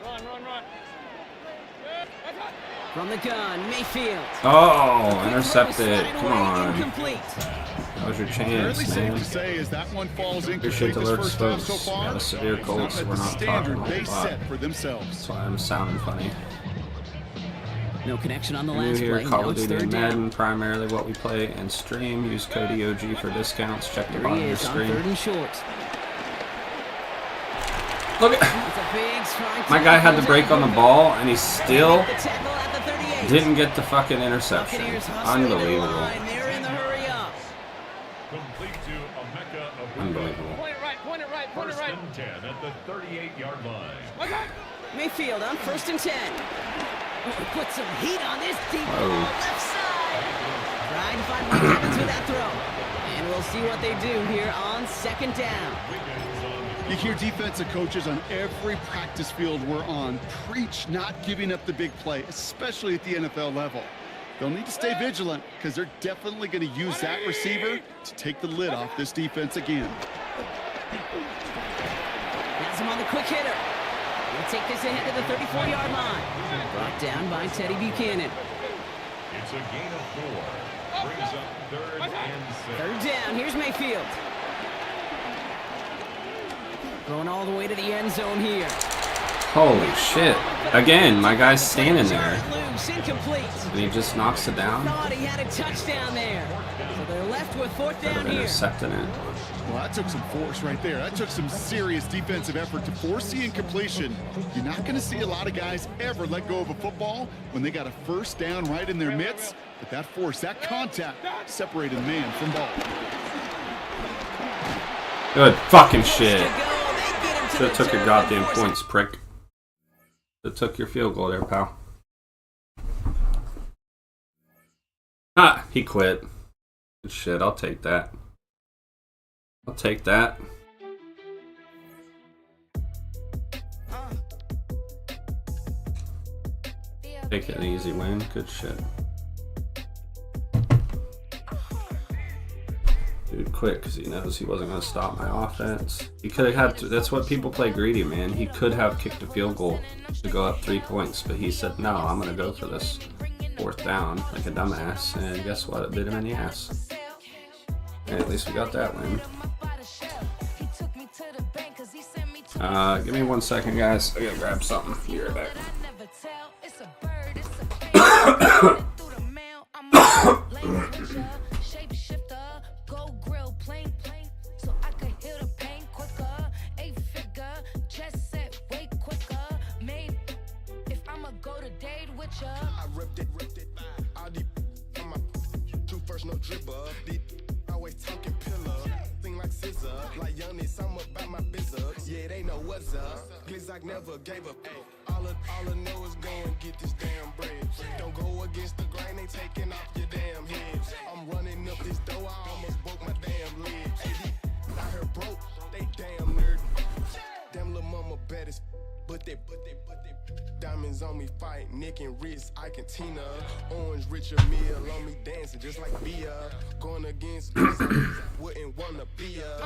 Run. From the gun, Mayfield. Oh, intercepted. Come on. Incomplete. That was your Fairly chance, safe man. to say is that one falls Appreciate incomplete the this lyrics, first time so folks. far. Got a severe cold, Not so at we're the not standard talking a they whole lot. set for themselves. That's why I'm sounding funny. No connection on the New last here, play. Call Now of it's Duty 3rd and down. Madden, primarily what we play and stream. Use code OG for discounts. Check the Here bottom he of the is on screen. 3rd and short. Look at It's a big strike. my guy had the break on the ball, and he still The tackle at the 38. didn't get the fucking interception. Buccaneers hustling to the Unbelievable. line. They're in the hurry up. Complete to Emeka Egbuka. Unbelievable. Point it right. 1st and 10 at the 38-yard line. Mayfield on 1st and 10. Put some heat on this deep ball left side. Trying to find what happens with that throw. And we'll see what they do here on 2nd down. You hear defensive coaches on every practice field we're on preach not giving up the big play, especially at the NFL level. They'll need to stay vigilant because they're definitely going to use that receiver to take the lid off this defense again. Has him on the quick hitter. He'll take this ahead to the 34-yard line. Brought down by Teddy Buchanan. It's a gain of 4. Brings up 3rd and 6. 3rd down. Here's Mayfield. Throwing all the way to the end zone here. Holy shit. Again, my guy's standing there. Loose, incomplete. And he just knocks it down. Thought he had a touchdown there. So they're left with fourth down here. Intercepting it. Well, that took some force right there. That took some serious defensive effort to force the incompletion. You're not going to see a lot of guys ever let go of a football when they got a first down right in their midst. But that force, that contact, separated the man from ball. Good fucking shit. Should've took your goddamn points, prick. Should've took your field goal there, pal. Ah, he quit. Good shit, I'll take that. I'll take that. Take an easy win. Good shit. Dude quit because he knows he wasn't going to stop my offense. He could have had to, that's what people play greedy, man. He could have kicked a field goal to go up 3 points, but he said, no, I'm going to go for this fourth down like a dumbass. And guess what? It bit him in the ass. And at least we got that win. Give me 1 second, guys. I gotta grab something. Be right back. I ripped it. All deep on my true first, no dribble. Always talking pillar. Thing like scissor. Like youngest, I'm about my business. Yeah, they know what's up. Glizzock never gave up. All I know is go and get this damn bread. Don't go against the grain, they taking off your damn head. I'm running up this door, I almost broke my damn leg. I heard broke, they damn nerd. Damn little mama bad as but they diamonds on me fight, neck and wrist, I can Tina. Orange Richard meal on me dancing just like Bia. Going against wouldn't wanna be a.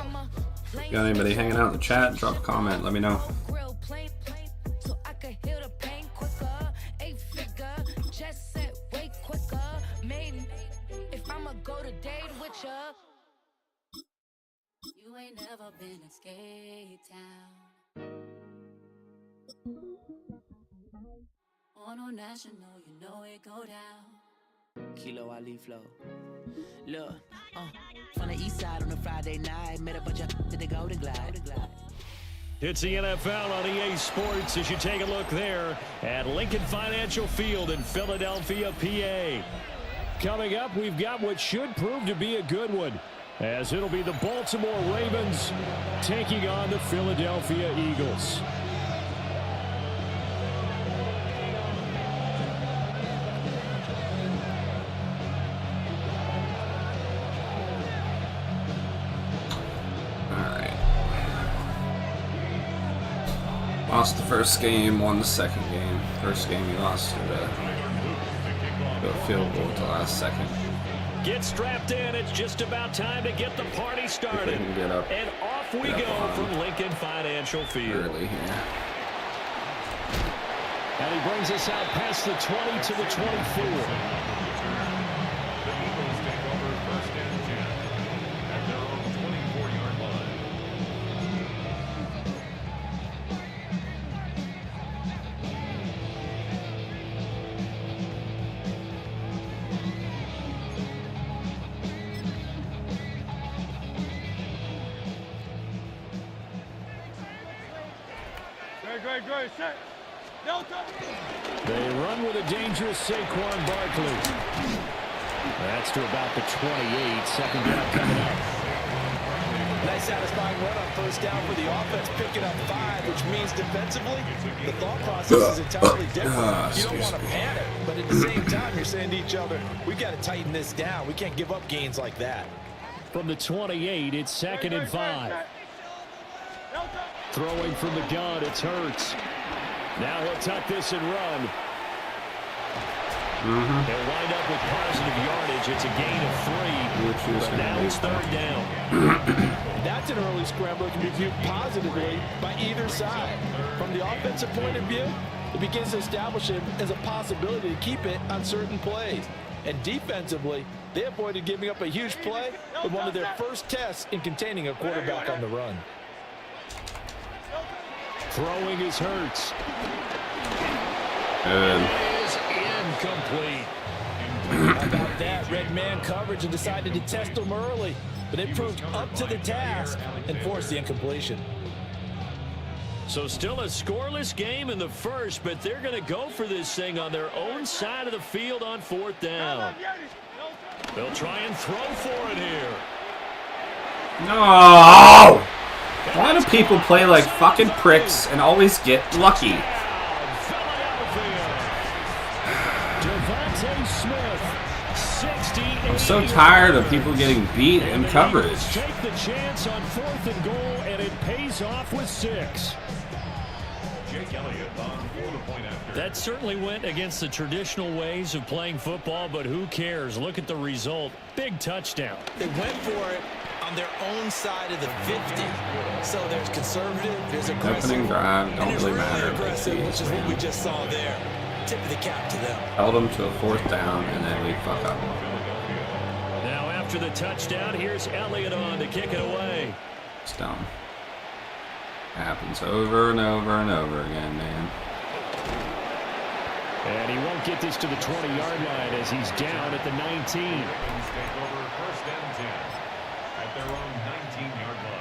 Got anybody hanging out in the chat? Drop a comment, let me know. So I could heal the pain quicker. 8-figure, just set way quicker. Maybe if I'ma go to date with ya. You ain't never been in Skate Town. On a national, you know it go down. Kilo Ali flow. Look, from the east side on a Friday night, met a bunch of to the Golden Glide. It's the NFL on EA Sports as you take a look there at Lincoln Financial Field in Philadelphia, PA. Coming up, we've got what should prove to be a good one, as it'll be the Baltimore Ravens taking on the Philadelphia Eagles. Lost the first game, won the second game. First game we lost to a field goal at the last second. Get strapped in. It's just about time to get the party started. Get up, and off we go from Lincoln Financial Field. Early here. And he brings us out past the 20 to the 24. The Eagles take over 1st and 10 at their own 24-yard line. Great, set. They run with a dangerous Saquon Barkley. That's to about the 28. Second down coming up. Nice satisfying run on first down for the offense, picking up 5, which means defensively, the thought process is entirely different. You don't want to panic, but at the same time, you're saying to each other, we've got to tighten this down. We can't give up gains like that. From the 28, it's 2nd and 5. Throwing from the gun, it's Hurts. Now he'll tuck this and run. They'll wind up with positive yardage. It's a gain of 3. But now it's 3rd down. That's an early scramble that can be viewed positively by either side. From the offensive point of view, it begins to establish it as a possibility to keep it on certain plays. And defensively, they avoided giving up a huge play with one of their first tests in containing a quarterback on the run. Throwing his Hurts. Good. Is incomplete. How about that? Red man coverage and decided to test him early. But they proved up to the task and forced the incompletion. So still a scoreless game in the first, but they're going to go for this thing on their own side of the field on 4th down. They'll try and throw for it here. No! Why do people play like fucking pricks and always get lucky? I'm so tired of people getting beat in coverage. Take the chance on 4th and goal, and it pays off with 6. That certainly went against the traditional ways of playing football, but who cares? Look at the result. Big touchdown. They went for it on their own side of the 50. So there's conservative, there's aggressive. Opening drive, don't really matter. Aggressive, which is what we just saw there. Tip of the cap to them. Held them to a 4th down, and then we fuck up. Now after the touchdown, here's Elliott on to kick it away. It's dumb. Happens over and over and over again, man. And he won't get this to the 20-yard line as he's down at the 19. Take over 1st and 10 at their own 19-yard line.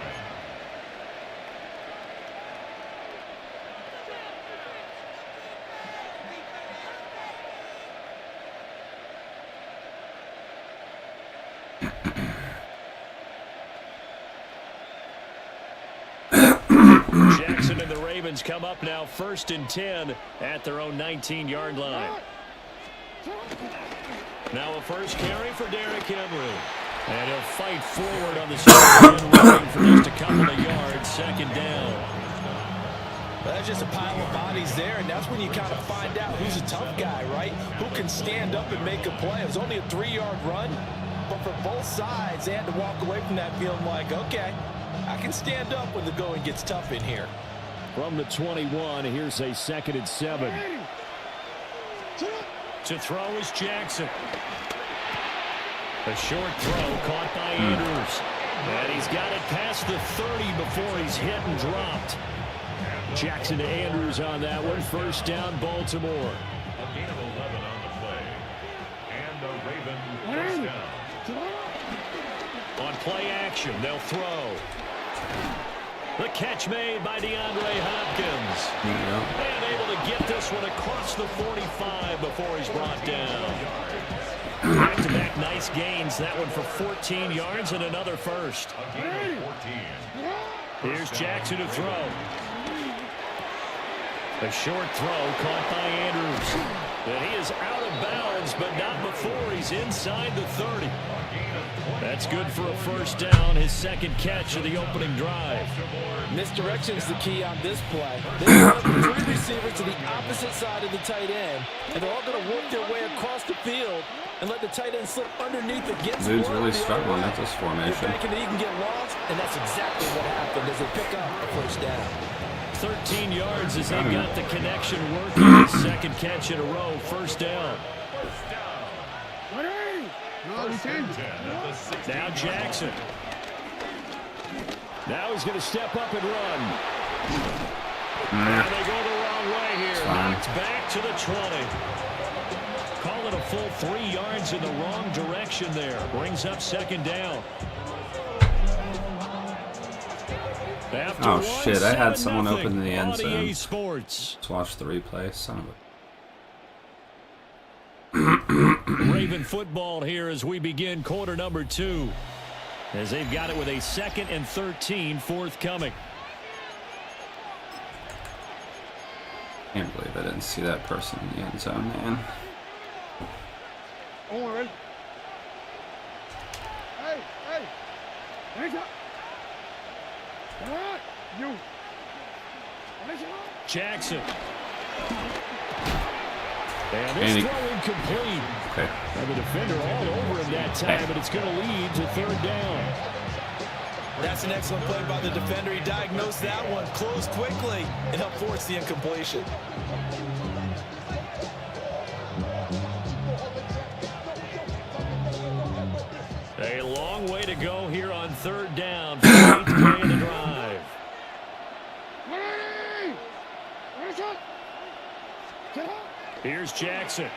Jackson and the Ravens come up now 1st and 10 at their own 19-yard line. Now a first carry for Derrick Henry. And he'll fight forward on the sideline, running for just a couple of yards, 2nd down. Well, that's just a pile of bodies there, and that's when you kind of find out who's a tough guy, right? Who can stand up and make a play. It was only a 3-yard run, but for both sides, they had to walk away from that feeling like, okay, I can stand up when the going gets tough in here. From the 21, here's a 2nd and 7. To throw is Jackson. A short throw caught by Andrews. And he's got it past the 30 before he's hit and dropped. Jackson to Andrews on that one. 1st down, Baltimore. A gain of 11 on the play. And the Ravens 1st down. On play action, they'll throw. The catch made by DeAndre Hopkins. And able to get this one across the 45 before he's brought down. Back-to-back nice gains. That one for 14 yards and another first. A gain of 14. Here's Jackson to throw. A short throw caught by Andrews. And he is out of bounds, but not before he's inside the 30. That's good for a 1st down, his 2nd catch of the opening drive. Misdirection is the key on this play. They run up the 3 receivers to the opposite side of the tight end, and they're all going to work their way across the field and let the tight end slip underneath against the Dude's really struggling at this formation. They're thinking that he can get lost, and that's exactly what happened as they pick up a 1st down. 13 yards as they got the connection working. His 2nd catch in a row, 1st down. Now Jackson. Now he's going to step up and run. And they go the wrong way here. Knocked back to the 20. Call it a full 3 yards in the wrong direction there. Brings up 2nd down. Oh shit, I had someone open in the end zone. Sports. Let's watch the replay, son of a... Raven football here as we begin quarter number 2. As they've got it with a 2nd and 13 forthcoming. Can't believe I didn't see that person in the end zone, man. Jackson. And this throw incomplete. Okay. And the defender all over him that time, but it's going to lead to 3rd down. That's an excellent play by the defender. He diagnosed that one, closed quickly, and helped force the incompletion. A long way to go here on 3rd down for the 8th play of the drive. Here's Jackson.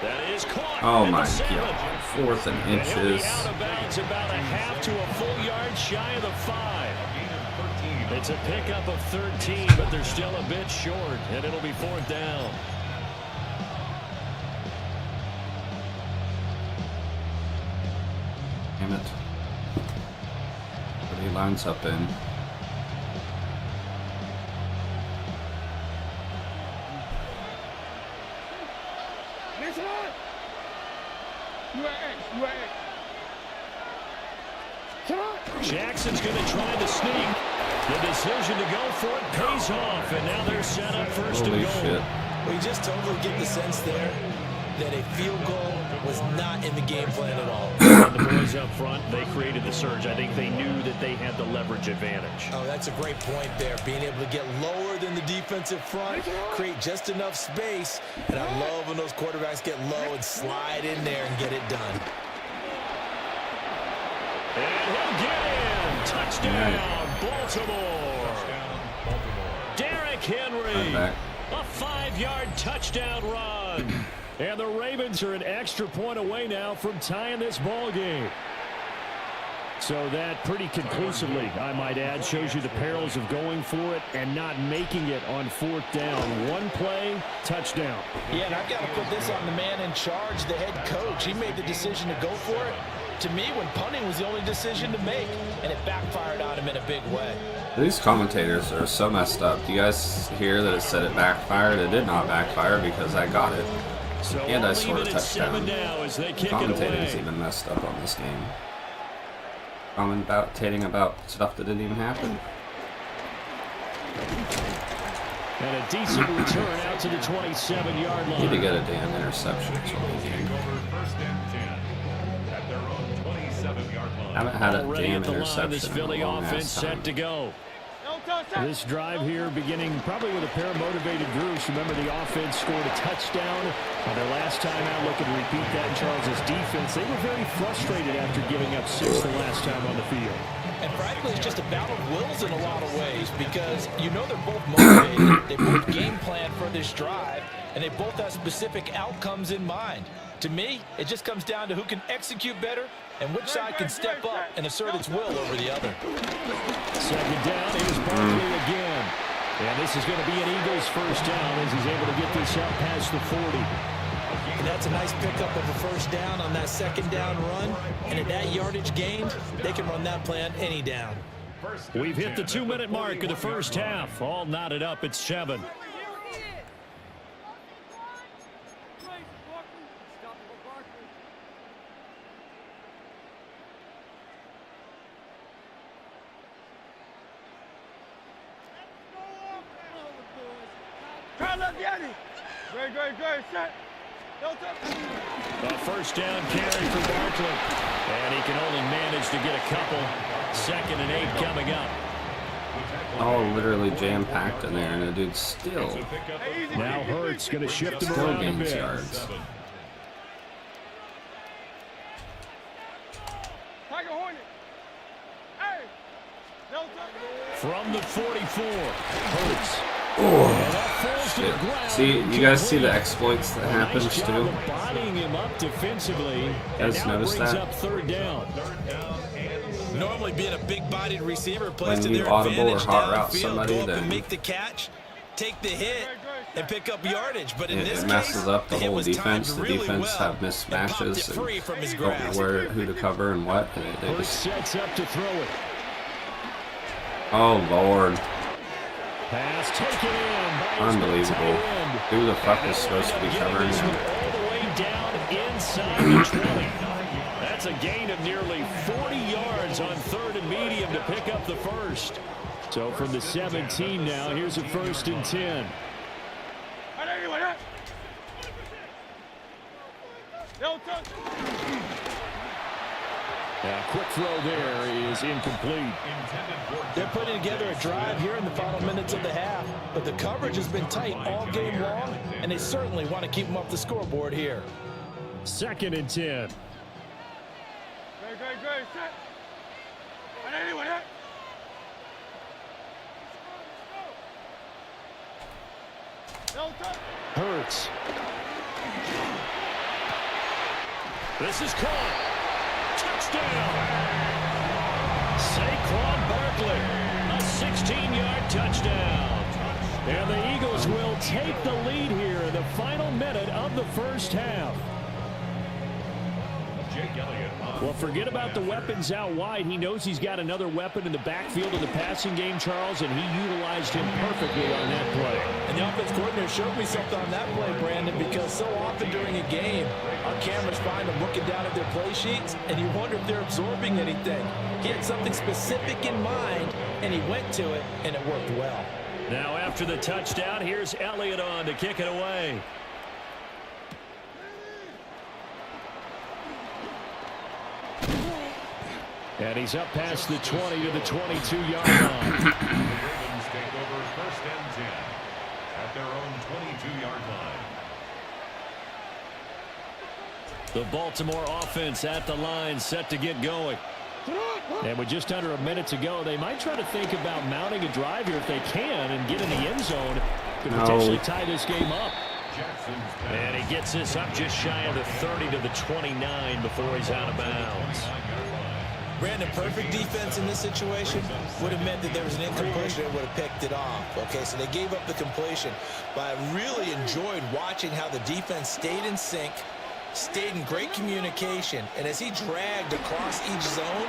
That is caught. Oh my God. 4th and And he'll be inches. out of bounds about a half to a full yard shy of the 5. It's a pickup of 13, but they're still a bit short, and it'll be 4th down. Damn it. What he lines up in. Jackson's going to try to sneak. The decision to go for it pays off, and now they're set up first Holy and goal. shit. We just totally get the sense there that a field goal was not in the game plan at all. The boys up front, they created the surge. I think they knew that they had the leverage advantage. Oh, that's a great point there. Being able to get lower than the defensive front, create just enough space. And I love when those quarterbacks get low and slide in there and get it done. And he'll get in. Touchdown, Baltimore. Derrick Henry. Right back. A 5-yard touchdown run. And the Ravens are an extra point away now from tying this ball game. So that pretty conclusively, I might add, shows you the perils of going for it and not making it on 4th down. One play, touchdown. Yeah, and I've got to put this on the man in charge, the head coach. He made the decision to go for it. To me, when punting was the only decision to make, and it backfired on him in a big way. These commentators are so messed up. Do you guys hear that it said it backfired? It did not backfire because I got it. So And I scored a touchdown. now as they kick Commentators it away. even messed up on this game. Commentating about stuff that didn't even happen. And a decent return out to the 27-yard line. Need to get a damn interception. That's what we need. First and 10 at their own 27-yard line. Haven't had a Already damn at the line, this interception in Philly a long offense ass set time. to go. This drive here beginning probably with a pair of motivated groups. Remember, the offense scored a touchdown. Their last time out, looking to repeat that in Charles' defense. They were very frustrated after giving up 6 the last time on the field. And frankly, it's just a battle of wills in a lot of ways because you know they're both motivated. They both game plan for this drive, and they both have specific outcomes in mind. To me, it just comes down to who can execute better and which side can step up and assert its will over the other. Second down, here's Barkley again. And this is going to be an Eagles first down as he's able to get this out past the 40. And that's a nice pickup of a first down on that second down run. And at that yardage gained, they can run that play on any down. We've hit the 2-minute mark of the first half. All knotted up at 7. A first down carry for Barkley. And he can only manage to get a couple. 2nd and 8 coming up. All literally jam-packed in there, and the dude's still Now Hurts going to shift him still around a gains bit. yards. From the 44, Hurts. Oh, shit. See, you guys see the exploits that happens Nice job too? of bodying him up defensively. Guys And now notice brings that? up 3rd down. Normally being a big-bodied receiver plays When to you their audible or advantage hot route downfield. somebody, Go up then and make the catch, take the hit, and pick up yardage. But in this It messes case, up the hit whole was timed defense. The really defense well have and popped mismatches it free from his and don't grasp. know who to cover and what. And they Hurts just, sets up to throw it. oh Lord, Pass taken in by his unbelievable. tight end. Who the fuck is supposed to be Getting covering this one him? all the way down inside the 20. That's a gain of nearly 40 yards on 3rd and medium to pick up the first. So from the 17 now, here's a 1st and 10. Quick throw there is incomplete. They're putting together a drive here in the final minutes of the half, but the coverage has been tight all game long, and they certainly want to keep them off the scoreboard here. 2nd and 10. Hurts. This is caught. Touchdown. Saquon Barkley. A 16-yard touchdown. And the Eagles will take the lead here in the final minute of the first half. Well, forget about the weapons out wide. He knows he's got another weapon in the backfield of the passing game, Charles, and he utilized him perfectly on that play. And the offense coordinator showed me something on that play, Brandon, because so often during a game, our cameras find them looking down at their play sheets, and you wonder if they're absorbing anything. He had something specific in mind, and he went to it, and it worked well. Now, after the touchdown, here's Elliott on to kick it away. And he's up past the 20 to the 22-yard line. The Ravens take over 1st and 10 at their own 22-yard line. The Baltimore offense at the line, set to get going. And with just under a minute to go, they might try to think about mounting a drive here if they can and get in the end zone to potentially tie this game up. And he gets this up just shy of the 30 to the 29 before he's out of bounds. Brandon, perfect defense in this situation would have meant that there was an incompletion and would have picked it off. Okay, so they gave up the completion. But I really enjoyed watching how the defense stayed in sync, stayed in great communication, and as he dragged across each zone,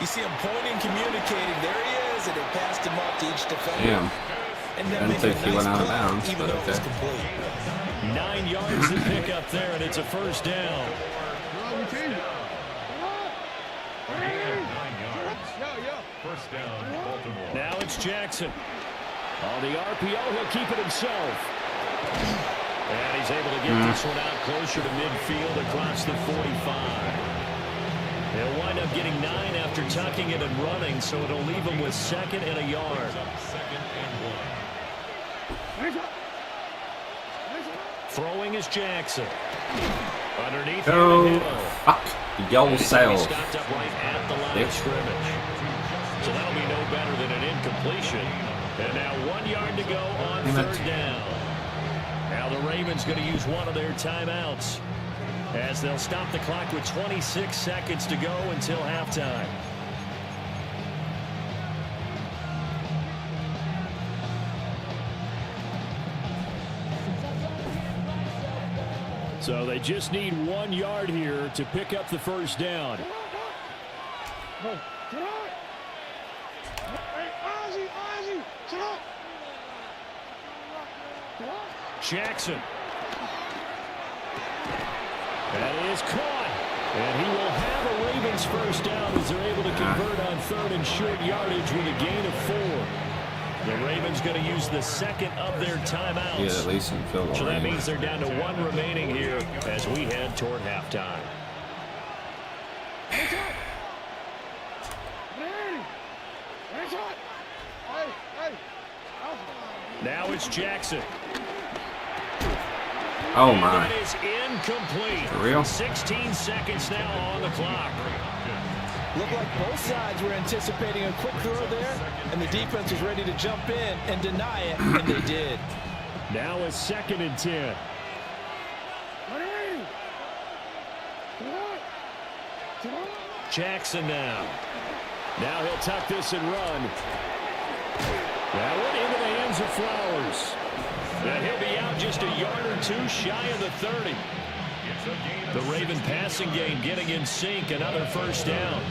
you see him pointing, communicating. There he is, and they passed him up to each defender. Damn. And I then didn't think he nice went out of play, bounds, even but though it was okay. complete. 9 yards to pick up there, and it's a first down. And 9 yards. First down, Baltimore. Now it's Jackson. On the RPO, he'll keep it himself. And he's able to get this one out closer to midfield across the 45. They'll wind up getting 9 after tucking it and running, so it'll leave them with 2nd and a yard. 2nd and 1. Throwing is Jackson. Underneath Oh, him, Hill. fuck. Yell sales. Stopped up right at the line of scrimmage. So that'll be no better than an incompletion. And now 1 yard to go on third down. Now the Ravens going to use one of their timeouts as they'll stop the clock with 26 seconds to go until halftime. So they just need 1 yard here to pick up the first down. Jackson. That is caught. And he will have a Ravens first down as they're able to convert on 3rd and short yardage with a gain of 4. The Ravens going to use the 2nd of their timeouts. Yeah, at least in field goal So that range. means they're down to 1 remaining here as we head toward halftime. Now it's Jackson. Oh my. That is incomplete. For real? 16 seconds now on the clock. Looked like both sides were anticipating a quick throw there, and the defense was ready to jump in and deny it, and they did. Now it's 2nd and 10. Jackson now. Now he'll tuck this and run. That went into the hands of Flowers. And he'll be out just a yard or 2 shy of the 30. The Raven passing game getting in sync, another first down.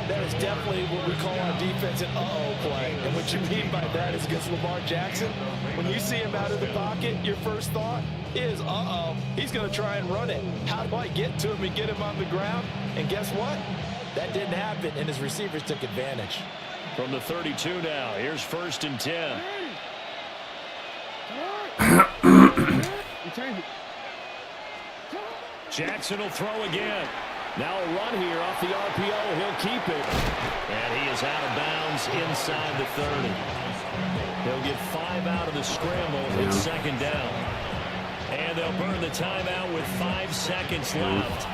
That is definitely what we call our defense an uh-oh play. And what you mean by that is against Lamar Jackson, when you see him out of the pocket, your first thought is, uh-oh, he's going to try and run it. How do I get to him and get him on the ground? And guess what? That didn't happen, and his receivers took advantage. From the 32 now, here's 1st and 10. Jackson will throw again. Now a run here off the RPO. He'll keep it. And he is out of bounds inside the 30. He'll get 5 out of the scramble. It's 2nd down. And they'll burn the timeout with 5 seconds left.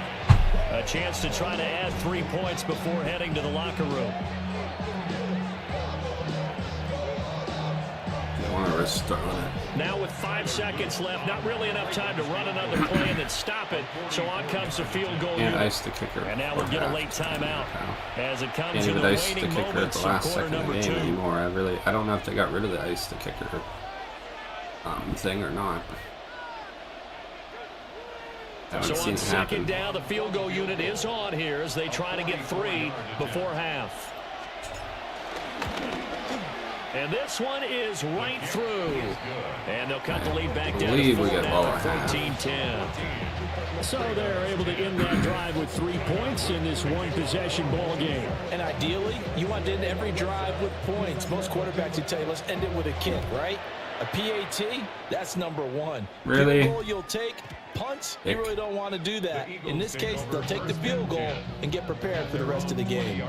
A chance to try to add 3 points before heading to the locker room. They want to just throwing it. Now with 5 seconds left, not really enough time to run another play and then stop it. So on comes the field goal Can't unit. ice the kicker. And now we'll get a late timeout as it comes Can't to even the ice the waning kicker at moments the of last quarter second of the number game 2. anymore. I don't know if they got rid of the ice the kicker thing or not. Haven't So seen on it second happen. down, the field goal unit is on here as they try to get 3 before half. And this one is right through. And they'll cut the lead back down to 4 now, 14-10. So they're able to end that drive with 3 points in this one-possession ball game. And ideally, you want to end every drive with points. Most quarterbacks would tell you, let's end it with a kick, right? A PAT, that's number 1. Really? Field goal you'll take. Punts, you really don't want to do that. In this case, they'll take the field goal and get prepared for the rest of the game.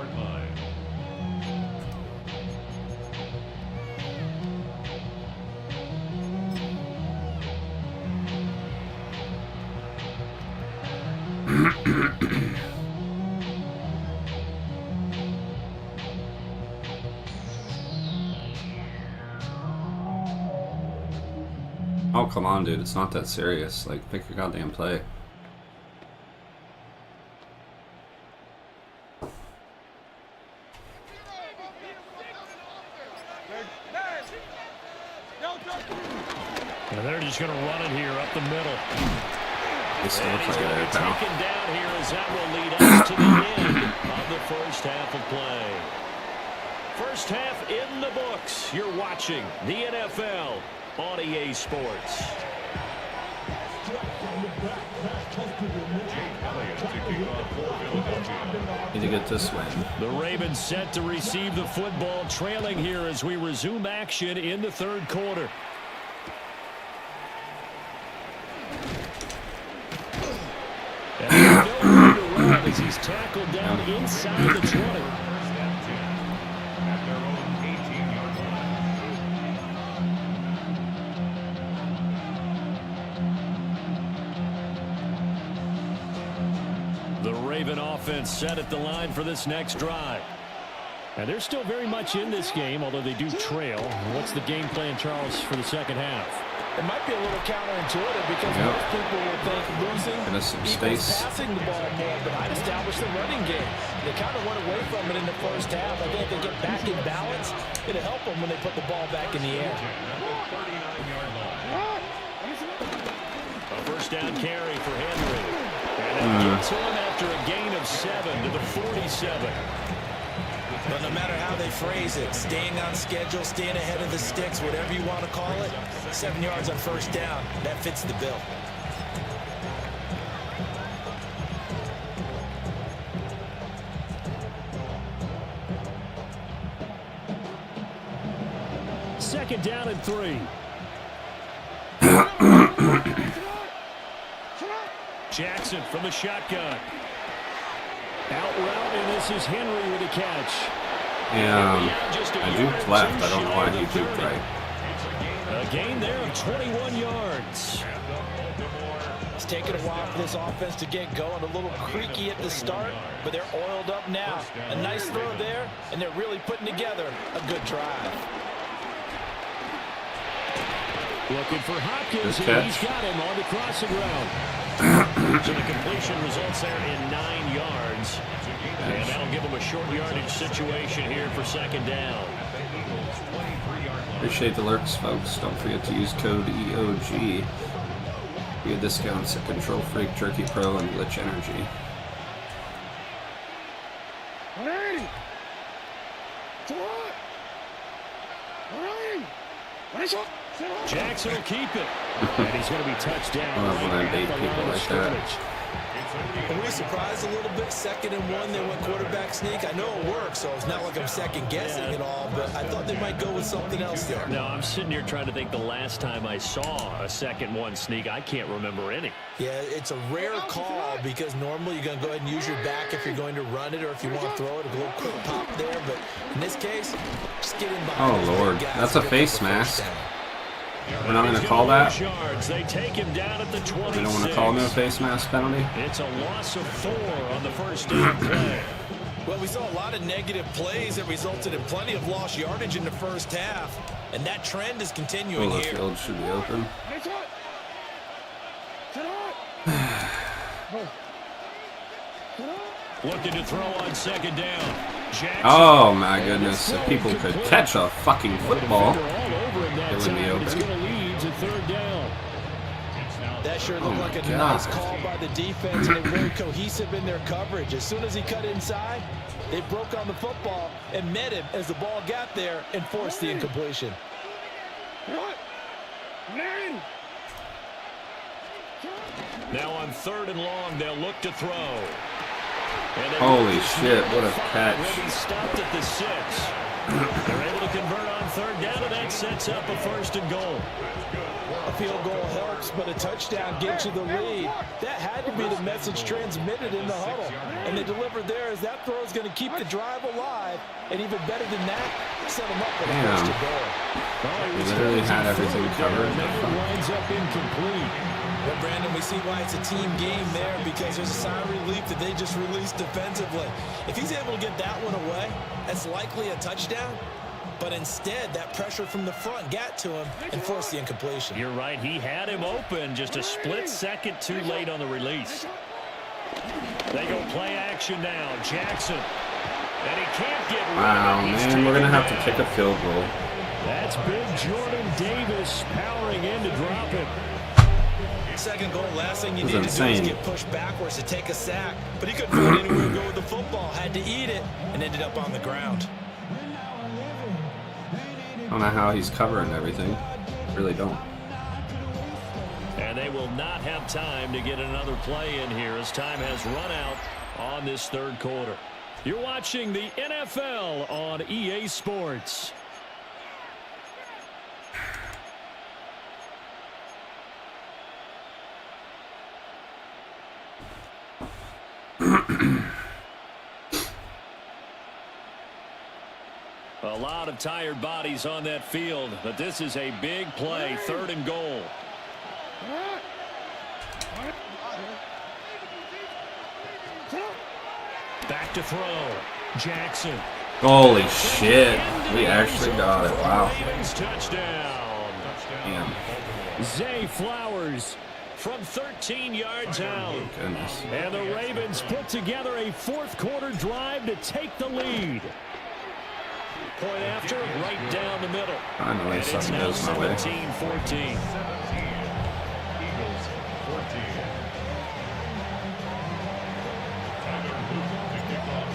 Oh, come on, dude. It's not that serious. Like, pick your goddamn play. And they're just going to run it here up the middle. They still play there, Taken pal. down here as that will lead us to the end of the first half of play. First half in the books. You're watching the NFL on EA Sports. Need to get this win. The Ravens set to receive the football, trailing here as we resume action in the third quarter. And there's no way to run as he's tackled down inside the 20. The Raven offense set at the line for this next drive. And they're still very much in this game, although they do trail. What's the game plan, Charles, for the second half? It might be a little counterintuitive because most people will think losing equals passing the ball more, but I'd establish the running game. They kind of went away from it in the first half. I think if they get back in balance, it'll help them when they put the ball back in the air. A first down carry for Henry. And it gets him after a gain of 7 to the 47. But no matter how they phrase it, staying on schedule, staying ahead of the sticks, whatever you want to call it, 7 yards on first down, that fits the bill. Second down and 3. Jackson from the shotgun. Out route, and this is Henry with a catch. Yeah, I juked left. I don't know why he juked right. A gain there of 21 yards. It's taken a while for this offense to get going. A little creaky at the start, but they're oiled up now. A nice throw there, and they're really putting together a good drive. Looking for Hopkins, and he's got him on the crossing route. So the completion results there in 9 yards. And that'll give him a short yardage situation here for second down. Appreciate the lurks, folks. Don't forget to use code EOG. Get discounts at Control Freak, Jerky Pro, and Glitch Energy. Jackson will keep it. And he's going to be touched down. When I bait people like that. Are we surprised a little bit? 2nd and 1, they went quarterback sneak. I know it works, so it's not like I'm second guessing at all, but I thought they might go with something else there. No, I'm sitting here trying to think the last time I saw a 2nd-1 sneak. I can't remember any. Yeah, it's a rare call because normally you're going to go ahead and use your back if you're going to run it or if you want to throw it, a little quick pop there. But in this case, just get in behind. Oh, Lord. That's a face mask. We're not going to call that. They take him down at the 26. We don't want to call him a face mask penalty. It's a loss of 4 on the first down play. Well, we saw a lot of negative plays that resulted in plenty of lost yardage in the first half. And that trend is continuing The here. field should be open. Looking to throw on second down. Jackson. Oh my goodness! If people could catch a fucking football, it would be It's going open. to lead to third down. That sure looked like a God. nice call by the defense, and they're very cohesive in their coverage. As soon as he cut inside, they broke on the football and met him as the ball got there and forced the incompletion. Now on third and long, they'll look to throw. And they Holy move to shit, what a the 5. catch. Will be stopped at the 6. They're able to convert on third down, and that sets up a first and goal. A field goal helps, but a touchdown gets you the lead. That had to be the message transmitted in the huddle. And they delivered there as that throw is going to keep the drive alive. And even better than that, set them up with a first and goal. They literally had everything covered. And that one winds up incomplete. Well, Brandon, we see why it's a team game there, because there's a sign of relief that they just released defensively. If he's able to get that one away, that's likely a touchdown. But instead, that pressure from the front got to him and forced the incompletion. You're right. He had him open just a split second too late on the release. They go play action now. Jackson. And he can't get rid Wow, of it. He's man, we're gonna have to taken kick a field goal. That's big Jordan Davis powering in to drop it. Second goal, last thing you This need is to do is insane. get pushed backwards to take a sack. But he couldn't find anywhere to go with the football. Had to eat it and ended up on the ground. I don't know how he's covering everything. Really don't. And they will not have time to get another play in here as time has run out on this third quarter. You're watching the NFL on EA Sports. A lot of tired bodies on that field, but this is a big play, third and goal. Back to throw. Jackson. Holy shit. We actually got it. Wow. Ravens touchdown. Damn. Zay Flowers from 13 yards out. Goodness. And the Ravens put together a fourth quarter drive to take the lead. Point after, right down the middle. Finally, And it's something now goes my way. 17-14. Eagles 14.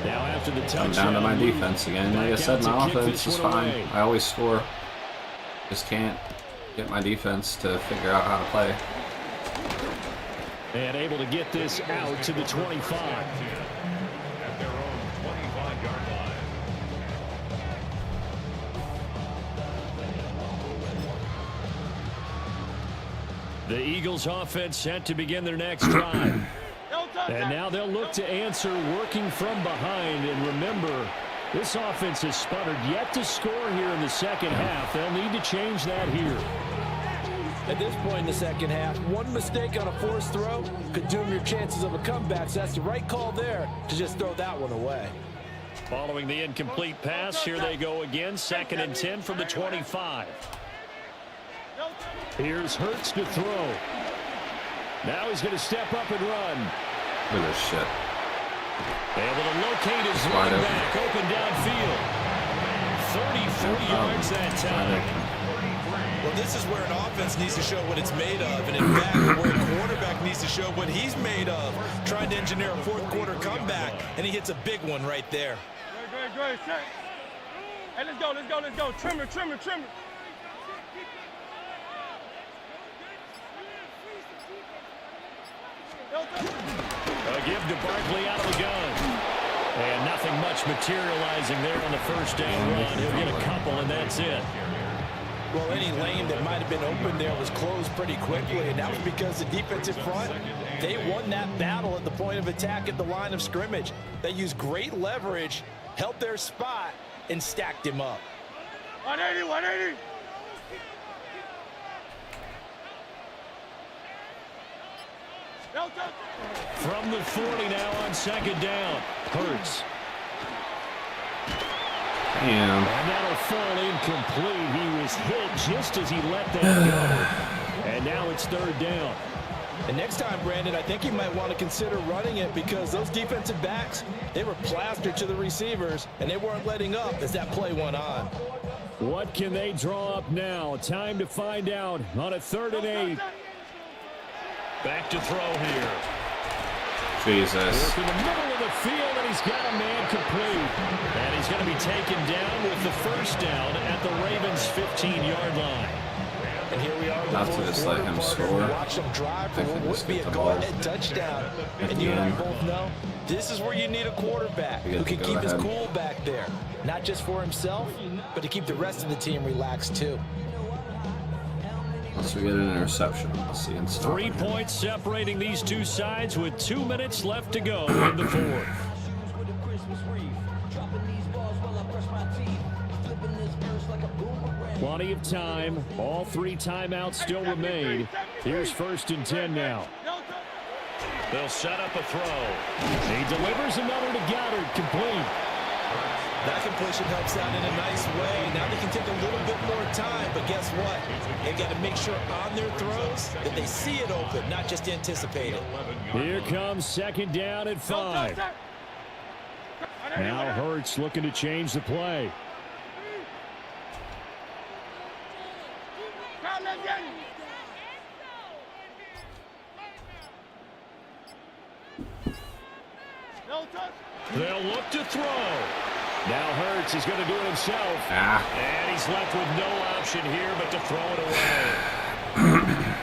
Now after the I'm touchdown, down to my defense again. Like I said, my offense is fine. I always score. Just can't get my defense to figure out how to play. And able to get this out to the 25. At their own 25-yard line. The Eagles offense set to begin their next drive. And now they'll look to answer working from behind. And remember, this offense has sputtered yet to score here in the second half. They'll need to change that here. At this point in the second half, one mistake on a forced throw could doom your chances of a comeback. So that's the right call there to just throw that one away. Following the incomplete pass, here they go again. Second and 10 from the 25. Here's Hurts to throw. Now he's going to step up and run. Look at this shit. Able to locate his Wide running open. back open downfield. 34 yards that time. Well, this is where an offense needs to show what it's made of. And in fact, where a quarterback needs to show what he's made of. Trying to engineer a fourth quarter comeback, and he hits a big one right there. Great. Hey, let's go. Trimmer. A give to Barkley out of the gun. And nothing much materializing there on the first down run. He'll get a couple, and that's it. Well, any lane that might have been open there was closed pretty quickly, and that was because the defensive front, they won that battle at the point of attack at the line of scrimmage. They used great leverage, held their spot, and stacked him up. 180. From the 40 now on second down. Hurts. Damn. And that'll fall incomplete. He was hit just as he let that go. And now it's third down. And next time, Brandon, I think you might want to consider running it because those defensive backs, they were plastered to the receivers, and they weren't letting up as that play went on. What can they draw up now? Time to find out on a 3rd and 8. Back to throw here. Jesus. Work in the middle of the field, and he's got a man complete. And he's going to be taken down with the first down at the Ravens' 15-yard line. And here we are. Not to just let him score. Watch them drive for They what can would just be get a the ball go-ahead touchdown. at And the you and I end. both know this is where you need a quarterback You get who the can keep his go-ahead. cool back there. Not just for himself, but to keep the rest of the team relaxed too. Once we get an interception, we'll see and stop. 3 points separating these two sides with 2 minutes left to go in the 4th. Plenty of time. All 3 timeouts still remain. Here's 1st and 10 now. They'll set up a throw. He delivers another to Goddard, complete. That completion helps out in a nice way. Now they can take a little bit more time, but guess what? They've got to make sure on their throws that they see it open, not just anticipate it. Here comes 2nd down at 5. Now Hurts looking to change the play. They'll look to throw. Now Hurts is going to do it himself. And he's left with no option here but to throw it away.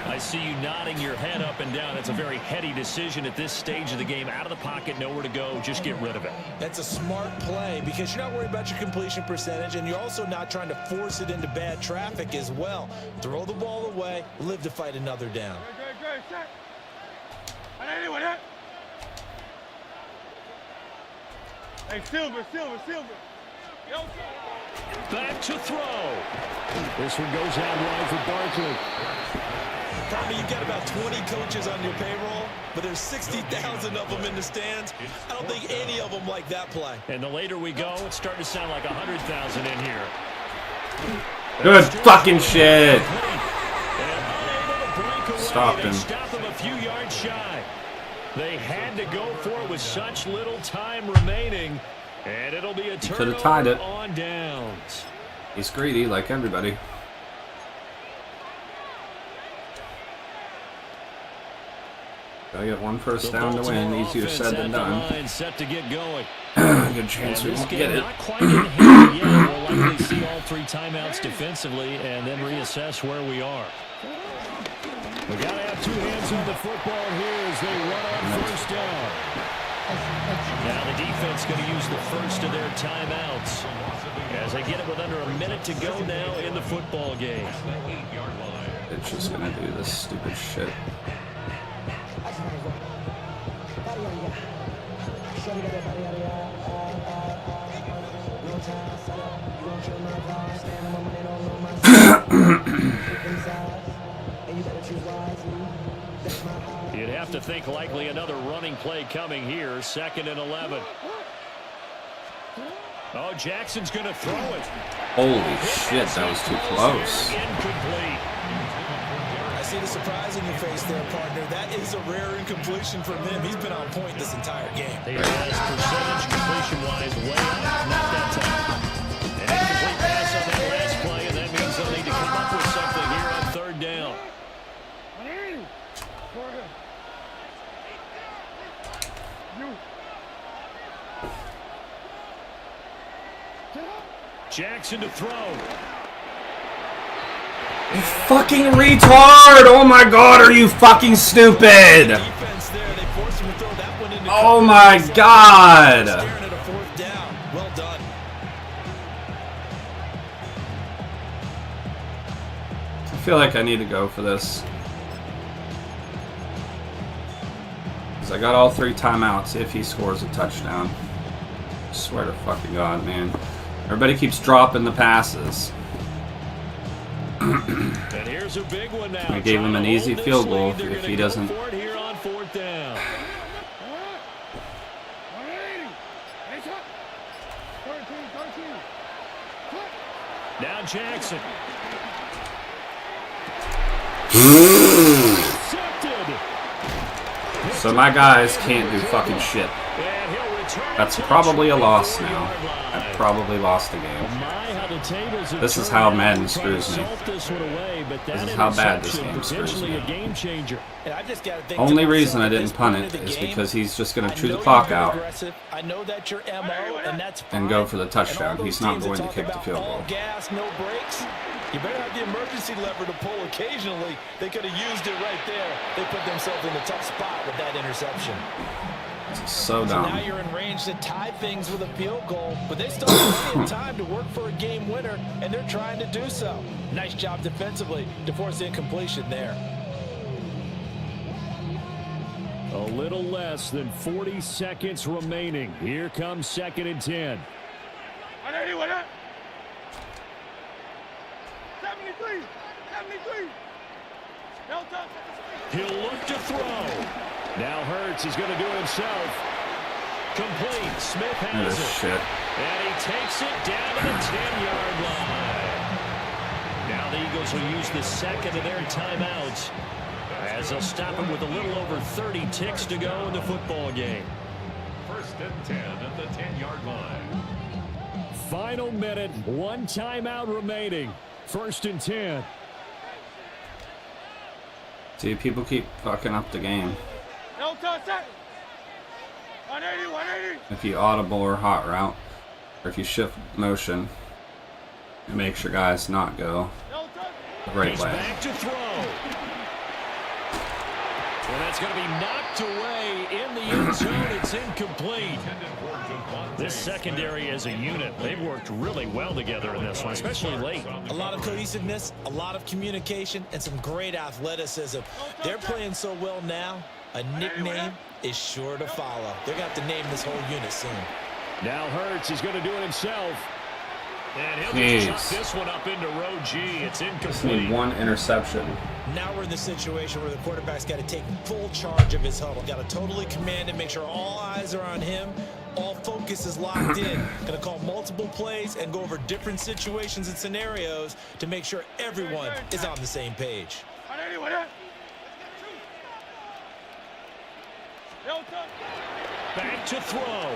I see you nodding your head up and down. It's a very heady decision at this stage of the game. Out of the pocket, nowhere to go. Just get rid of it. That's a smart play because you're not worried about your completion percentage, and you're also not trying to force it into bad traffic as well. Throw the ball away, live to fight another down. Hey, Silver. Back to throw. This one goes out wide for Barkley. Probably you've got about 20 coaches on your payroll, but there's 60,000 of them in the stands. I don't think any of them like that play. And the later we go, it's starting to sound like 100,000 in here. Good fucking shit. Stopped him. Stop him a few yards shy. They had to go for it with such little time remaining, and it'll be a Could've tied turnover it. on downs. He's greedy like everybody. Gotta get 1 first down to win. Easier said than done. Set to get going. Good chance we won't get it. Not quite in hand yet. We'll likely see all 3 timeouts defensively and then reassess where we are. We got to have 2 hands on the football here as they run on first down. Now the defense going to use the first of their timeouts as they get it with under a minute to go now in the football game. It's just gonna do this stupid shit. You'd have to think likely another running play coming here. 2nd and 11. Oh, Jackson's going to throw it. Holy shit, that was too close. Incomplete. I see the surprise in your face there, partner. That is a rare incompletion from him. He's been on point this entire game. He has percentage completion-wise way up. Not that time. An incomplete pass on that last play, and that means they'll need to come up with something here on 3rd down. Jackson to throw. You fucking retard! Oh my god, are you fucking stupid? Oh my god! Well done. I feel like I need to go for this. Because I got all 3 timeouts if he scores a touchdown. I swear to fucking god, man. Everybody keeps dropping the passes. And here's a big one now. I gave him an easy field goal if he doesn't. Here on 4th down. Now Jackson. So my guys can't do fucking shit. That's probably a loss now. I probably lost the game. This is how Madden screws me. This is how bad this game screws me. Only reason I didn't punt it is because he's just going to chew the clock out and go for the touchdown. He's not going to kick the field goal. You better have the emergency lever to pull occasionally. They could have used it right there. They put themselves in a tough spot with that interception. This is so dumb. So now you're in range to tie things with a field goal, but they still have plenty of time to work for a game winner, and they're trying to do so. Nice job defensively to force the incompletion there. A little less than 40 seconds remaining. Here comes 2nd and 10. 180, 180. 73, 73. No touch. He'll look to throw. Now Hurts is going to do it himself. Complete. Smith has it. Shit. And he takes it down to the 10-yard line. Now the Eagles will use the second of their timeouts as they'll stop him with a little over 30 ticks to go in the football game. 1st and 10 at the 10-yard line. Final minute, 1 timeout remaining. 1st and 10. See, people keep fucking up the game. No touch. 180, 180. If you audible or hot route, or if you shift motion, it makes your guys not go No touch. the right He's way. back to throw. And that's going to be knocked away in the end zone. It's incomplete. This secondary as a unit, they've worked really well together in this one, especially late. A lot of cohesiveness, a lot of communication, and some great athleticism. They're playing so well now, a nickname is sure to follow. They're going to have to name this whole unit soon. Now Hurts is going to do it himself. And he'll just chuck this one up into row G. It's Just incomplete. need one interception. Now we're in the situation where the quarterback's got to take full charge of his huddle. Got to totally command it, make sure all eyes are on him. All focus is locked in. Going to call multiple plays and go over different situations and scenarios to make sure everyone is on the same page. 180, 180. No touch. Back to throw.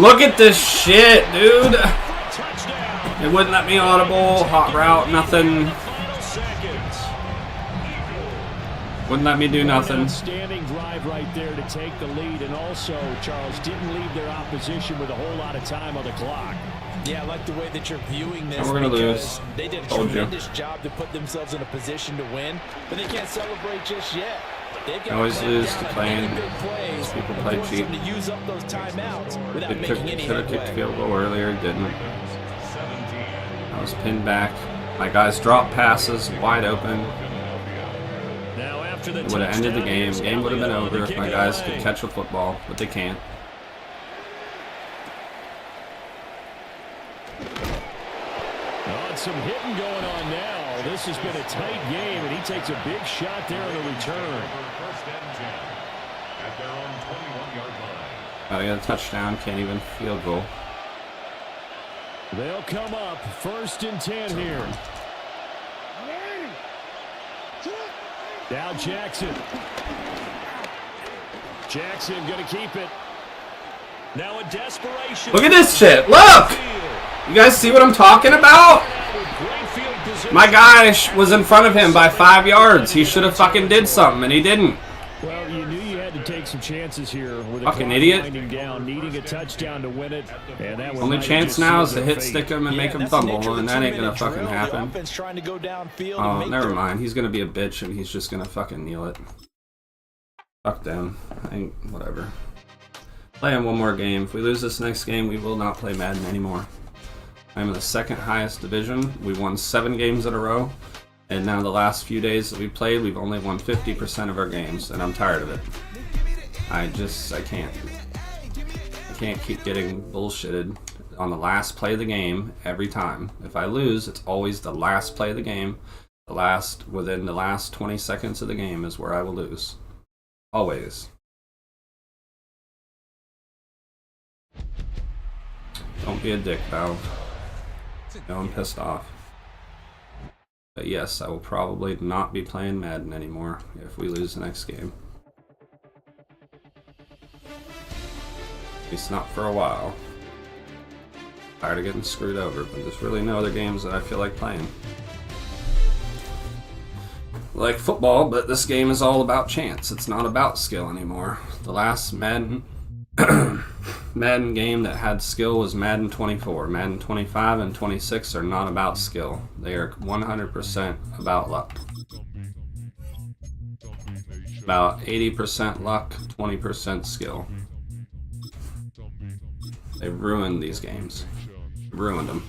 Look at this shit, dude. Touchdown. It wouldn't let me audible, hot route, nothing. Final seconds. Wouldn't let me do nothing. Outstanding drive right there to take the lead, and also, Charles, didn't leave their opposition with a whole lot of time on the clock. Yeah, I like the way that you're viewing this. And we're gonna because lose. They did a Told you. tremendous job to put themselves in a position to win, but they can't celebrate just yet. They've got Always to lose down to on playing. many big plays People and play force cheap. them to use up those timeouts without It making any could have kicked the headway. field goal earlier, didn't. I was pinned back. My guys dropped passes wide open. Now after the It would have ended the game. touchdown, Game would have been Elliott over to if kick my it guys away. could catch a football, but they can't. Some hitting going on now. This has been a tight game, and he takes a big shot there on the return. 1st and 10 at their own 21-yard line. I got a touchdown, can't even field goal. They'll come up 1st and 10 here. Now Jackson. Jackson going to keep it. Now a desperation. Look at this shit. Look! You guys see what I'm talking about? My guy was in front of him by 5 yards. He should have fucking did something, and he didn't. Well, you knew you had to take some chances here with a Fucking clock idiot. winding down, needing a touchdown to win it. And that one Only might have chance just now is sealed to their hit fate. stick him and make him that's the nature fumble, of and the that ain't gonna 2-minute fucking drill. The happen. offense trying to go downfield Oh, and make never their- mind. He's gonna be a bitch, and he's just gonna fucking kneel it. Fuck them. Whatever. Play him one more game. If we lose this next game, we will not play Madden anymore. I'm in the 2nd highest division. We won 7 games in a row. And now the last few days that we played, we've only won 50% of our games, and I'm tired of it. I can't. I can't keep getting bullshitted on the last play of the game every time. If I lose, it's always the last play of the game. Within the last 20 seconds of the game is where I will lose. Always. Don't be a dick, Valve. Now I'm pissed off. But yes, I will probably not be playing Madden anymore if we lose the next game. At least not for a while. Tired of getting screwed over, but there's really no other games that I feel like playing. Like football, but this game is all about chance. It's not about skill anymore. The last Madden Madden game that had skill was Madden 24. Madden 25 and 26 are not about skill. They are 100% about luck. About 80% luck, 20% skill. They ruined these games. Ruined them.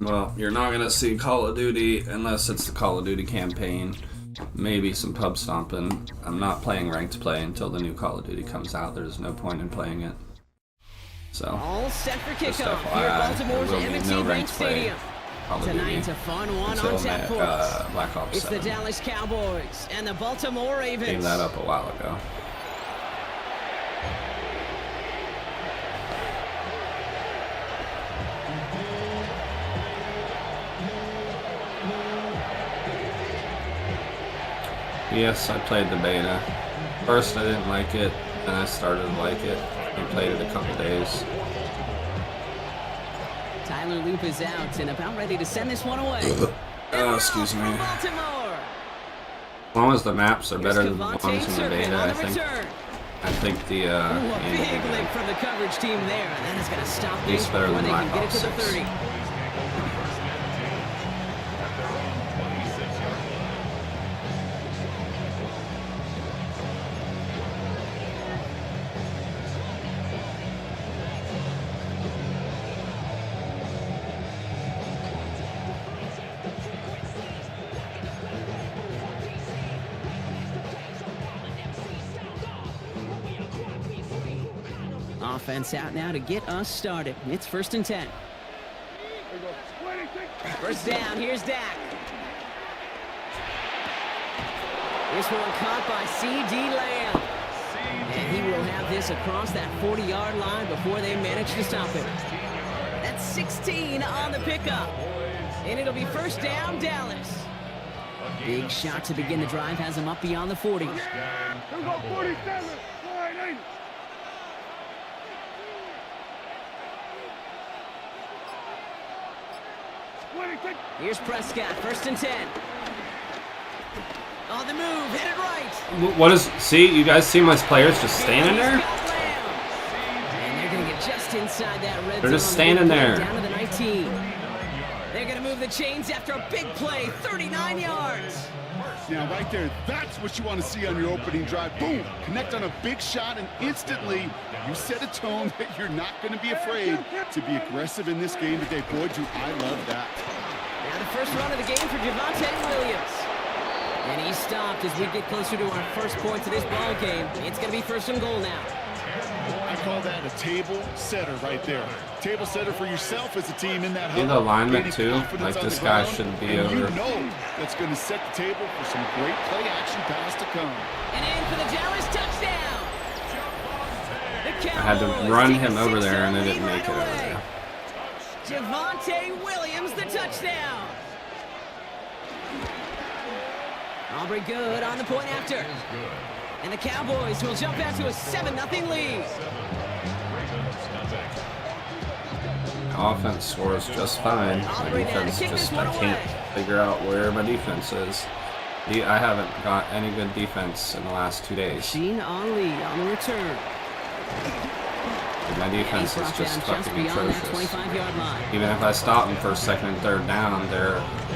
Well, you're not gonna see Call of Duty unless it's the Call of Duty campaign. Maybe some pub stomping. I'm not playing ranked play until the new Call of Duty comes out. There's no point in playing it. So, all set for just kickoff here at FYI, Baltimore's there will be M&T no Bank ranked play Stadium. Call of Duty Tonight's a fun one until on tap for us. Black Ops It's 7. the Dallas Cowboys and the Baltimore Ravens. Gave that up a while ago. Yes, I played the beta. First I didn't like it, then I started to like it. I played it a couple days. Tyler Loop is out and about ready to send this one away. Oh, excuse me. Baltimore. As long as the maps are better than the ones in the Serpent beta, on I the think. return. I think the Ooh, a game will be big good. lick from the coverage team there, and that is going to stop At things least better before than they can Black get it Ops to the 6. 30. Offense out now to get us started. It's 1st and 10. First down, here's Dak. This one caught by C.D. Lamb. And he will have this across that 40-yard line before they manage to stop him. That's 16 on the pickup. And it'll be first down, Dallas. Big shot to begin the drive has him up beyond the 40. Here we go, 47, 480. Here's Prescott, 1st and 10. On the move, hit it right. What is... See, you guys see my players just standing there? And they're going to get just inside that red zone. They're just standing there. Down to the 19. They're going to move the chains after a big play, 39 yards. Now, right there, that's what you want to see on your opening drive. Boom! Connect on a big shot, and instantly you set a tone that you're not going to be afraid to be aggressive in this game today. Boy, do I love that. Now the first run of the game for Javonte Williams. And he stopped as we get closer to our first point to this ball game. It's going to be 1st and goal now. I call that a table setter right there. Table setter for yourself as a team in that See the huddle. alignment Gaining too? confidence Like on this the guy ground, shouldn't be and over. you know that's going to set the table for some great play action pass to come. And in for the Dallas touchdown. I had to run him over there and I didn't make it over there. Javonte Williams, the touchdown. Aubrey good on the point after. And the Cowboys will jump out to a 7-0 lead. Offense scores just fine. My defense just, I can't figure out where my defense is. I haven't got any good defense in the last 2 days. Gene Ali on the return. My defense is just fucking atrocious. 25-yard line. Even if I stop them for 2nd and 3rd down,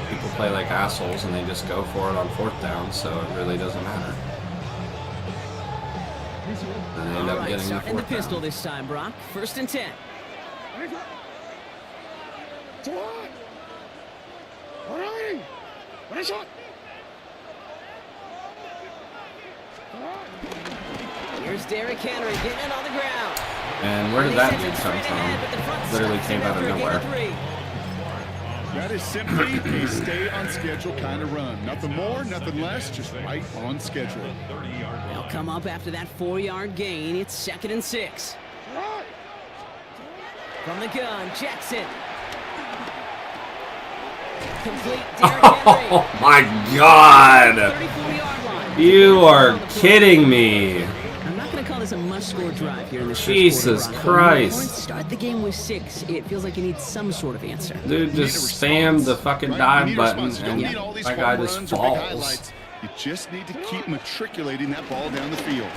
people play like assholes and they just go for it on 4th down, so it really doesn't matter. And they end up getting the 4th pistol down. this time, Brock. 1st and 10. Here's Derrick Henry getting it on the ground. And where did that dude come from? Literally came out of nowhere. That is simply a stay on schedule kind of run. Nothing more, nothing less, just right on schedule. They'll come up after that 4-yard gain. It's 2nd and 6. From the gun, Jackson. Complete, Derrick Henry. Oh my God! 34-yard line. You are kidding me. I'm not going to call this a must-score drive here in this Jesus first quarter. Christ. Start the game with 6. It feels like you need some sort of answer. Dude just spammed the fucking dive button and need all these that guy home just runs or big falls. highlights. You just need to keep matriculating that ball down the field.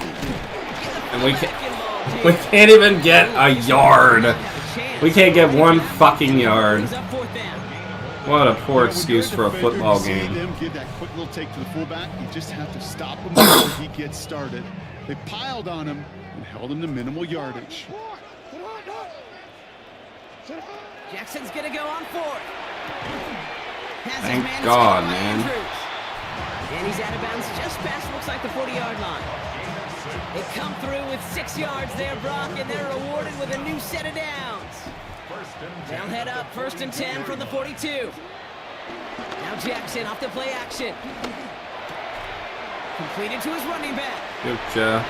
And we can't even get a yard. We can't get one fucking yard. What a poor excuse for a football game. Them give that quick little take to the fullback. You just have to stop him before he gets started. They piled on him and held him to minimal yardage. Jackson's gonna go on 4th. Thank God, man. And he's out of bounds just past, looks like the 40-yard line. They come through with 6 yards there, Brock, and they're rewarded with a new set of downs. They'll head up 1st and 10 from the 42. Now Jackson off the play action. Completed to his running back. Good job.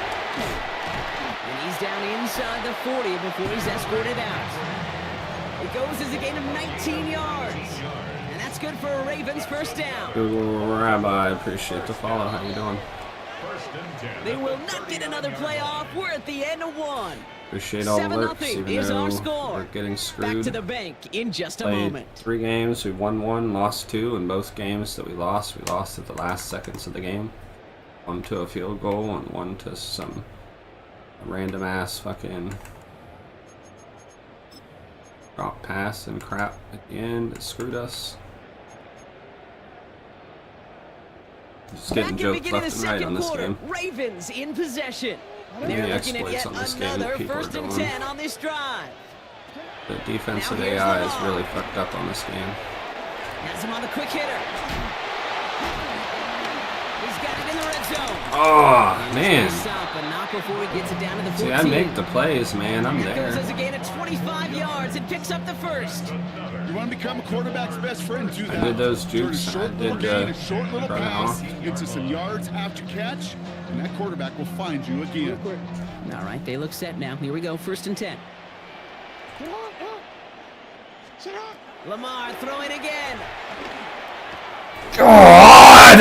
And he's down inside the 40 before he's escorted out. It goes as a gain of 19 yards. And that's good for a Ravens first down. Google Rabbi, appreciate the follow. How you doing? They will not get another playoff. We're at the end of 1. Appreciate all the lurks, 7-0 even is our though score. we're getting Back screwed. to the bank in just a Played moment. 3 games, we won 1, lost 2, and both games that we lost at the last seconds of the game. 1 to a field goal and 1 to some random ass fucking drop pass and crap at the end. It screwed us. Just getting jokes left and right on this game. Ravens in possession. They're Many looking at exploits yet on this game that another people are 1st and doing. 10 on this drive. The defensive Now here's AI is Lamar. really fucked up on this game. Has him on the quick hitter. He's got it in the red zone. Oh, man. Stop, but not before he gets it down to the 14. See, I make the plays, man. I'm That goes there. as a gain of 25 yards and picks up the first. You want to become a quarterback's best friend, do that. I did those Turn a jukes. short I little did, gain, a short little run pass, off. gets you some yards after catch, and that quarterback will find you again. All right, they look set now. Here we go, 1st and 10. Lamar throwing again. God!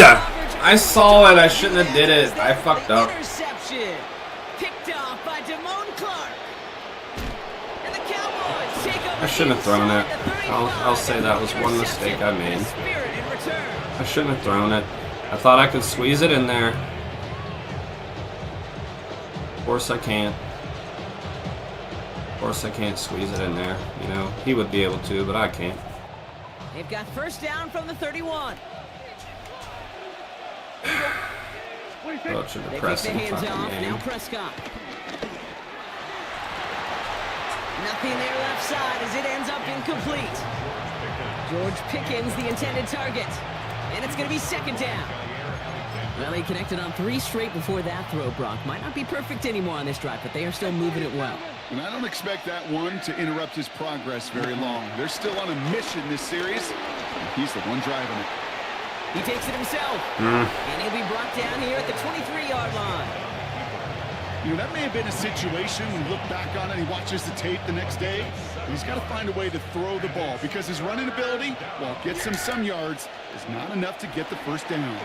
I saw it. I shouldn't have did it. I fucked up. Interception. Picked off by Damone Clark. And the Cowboys take over. I shouldn't have thrown it. I'll say that was one mistake I made. Spirit in return. I shouldn't have thrown it. I thought I could squeeze it in there. Of course I can't. Of course I can't squeeze it in there. You know, he would be able to, but I can't. They've got first down from the 31. Oh, it should They have take pressed the in hands fucking off. game. Now Prescott. Nothing there left side as it ends up incomplete. George Pickens, the intended target. And it's going to be 2nd down. Well, he connected on 3 straight before that throw, Brock. Might not be perfect anymore on this drive, but they are still moving it well. And I don't expect that one to interrupt his progress very long. They're still on a mission this series, and he's the one driving it. He takes it himself. And he'll be brought down here at the 23-yard line. You know, that may have been a situation when you look back on it, he watches the tape the next day, and he's got to find a way to throw the ball because his running ability, while it gets him some yards, is not enough to get the first down.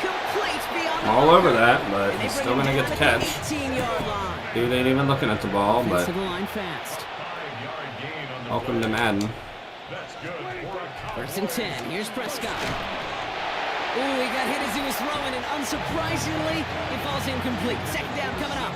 Complete beyond the All over marker. that, but And they he's bring still him going to get the down at catch. 18-yard line. Dude ain't even looking at the ball, but Offensive line fast. welcome to Madden. 1st and 10. Here's Prescott. Ooh, he got hit as he was throwing, and unsurprisingly, it falls incomplete. 2nd down coming up.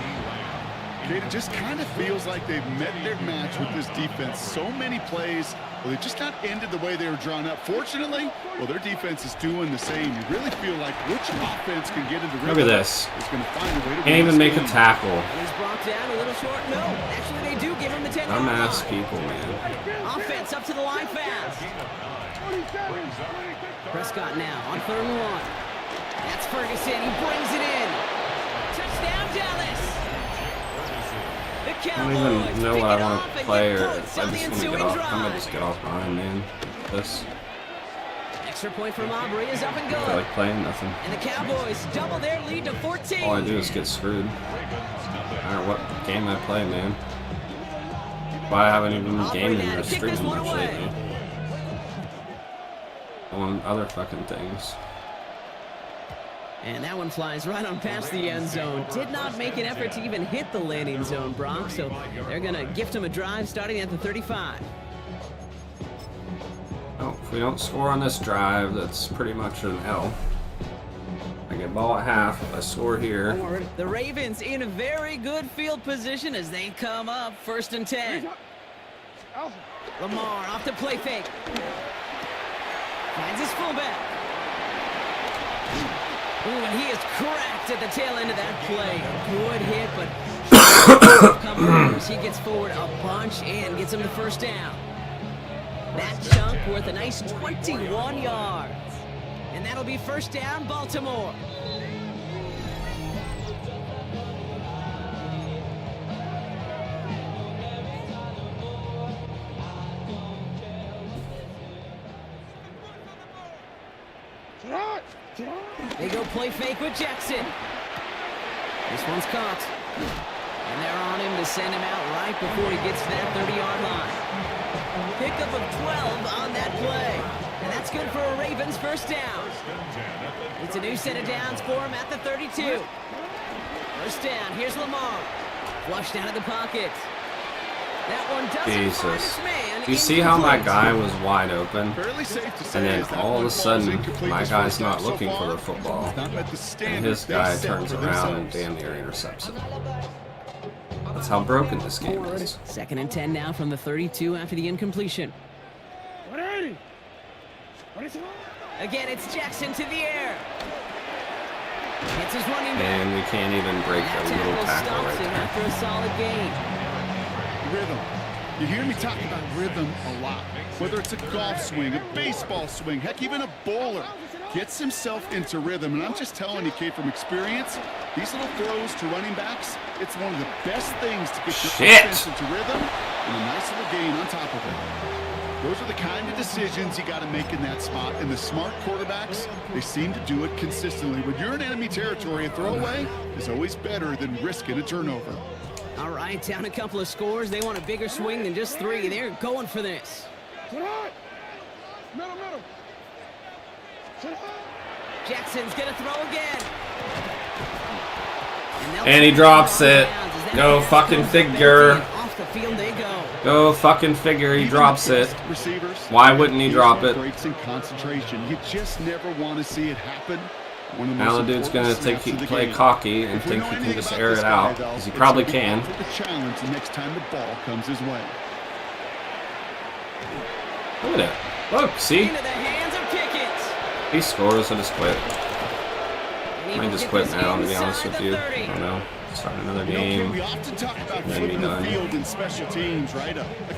Kate, it just kind of feels like they've met their match with this defense. So many plays, well, they just not ended the way they were drawn up. Fortunately, well, their defense is doing the same. You really feel like which offense can get into rhythm. Look at this. Is going to find a way to Can't win even this make a game. tackle. And he's brought down a little short. No, actually, they do give him the 10-yard Dumbass line. people, man. Offense up to the line fast. Prescott now on 3rd and 1. That's Ferguson. He brings it in. Touchdown, Dallas. The I don't even know what I want to play, or if I just want to get off. I'm gonna just get off behind, man. This. Extra point from Aubrey is up and I feel good. like playing nothing. And the Cowboys double their lead to 14. All I do is get screwed. No matter what game I play, man. Why I haven't even been gaming or streaming much lately. On other fucking things. And that one flies right on past the end zone. Did not make an effort to even hit the landing zone, Brock. So they're going to gift him a drive starting at the 35. Oh, if we don't score on this drive, that's pretty much an L. I get ball at half. If I score here. The Ravens in a very good field position as they come up 1st and 10. Lamar off the play fake. Finds his fullback. Ooh, and he is cracked at the tail end of that play. A good hit, but he gets forward a bunch and gets him the 1st down. That chunk worth a nice 21 yards. And that'll be 1st down, Baltimore. They go play fake with Jackson. This one's caught. And they're on him to send him out right before he gets to that 30-yard line. Pickup of 12 on that play. And that's good for a Ravens 1st down. It's a new set of downs for him at the 32. 1st down. Here's Lamar. Flushed out of the pocket. That one doesn't find its man. You see how my guy was wide open? And then all of a sudden, my guy's not looking for the football. And his guy turns around and damn near intercepts it. That's how broken this game is. 2nd and 10 now from the 32 after the incompletion. Again, it's Jackson to the air. It's his running back. And we can't even break a little tackle right there. After a solid game. Rhythm. You hear me talk about rhythm a lot. Whether it's a golf swing, a baseball swing, heck, even a bowler gets himself into rhythm. And I'm just telling you, Kate, from experience, these little throws to running backs, it's one of the best things to get your offense into rhythm and a nice little gain on top of it. Those are the kind of decisions you got to make in that spot. And the smart quarterbacks, they seem to do it consistently. When you're in enemy territory, a throwaway is always better than risking a turnover. All right, down a couple of scores. They want a bigger swing than just 3. They're going for this. Jackson's going to throw again. And he drops it. Go fucking figure. Off the field they go. Go fucking figure. He drops it. Why wouldn't he drop it? Breaks in concentration. You just never want to see it happen. Now the dude's gonna play cocky and think he can just air it out, because he probably can. The challenge the next time the ball comes his way. Look at it. Look, see? He scores, I'll just quit. I might just quit now, to be honest with you. I don't know. Start another game. And then be done.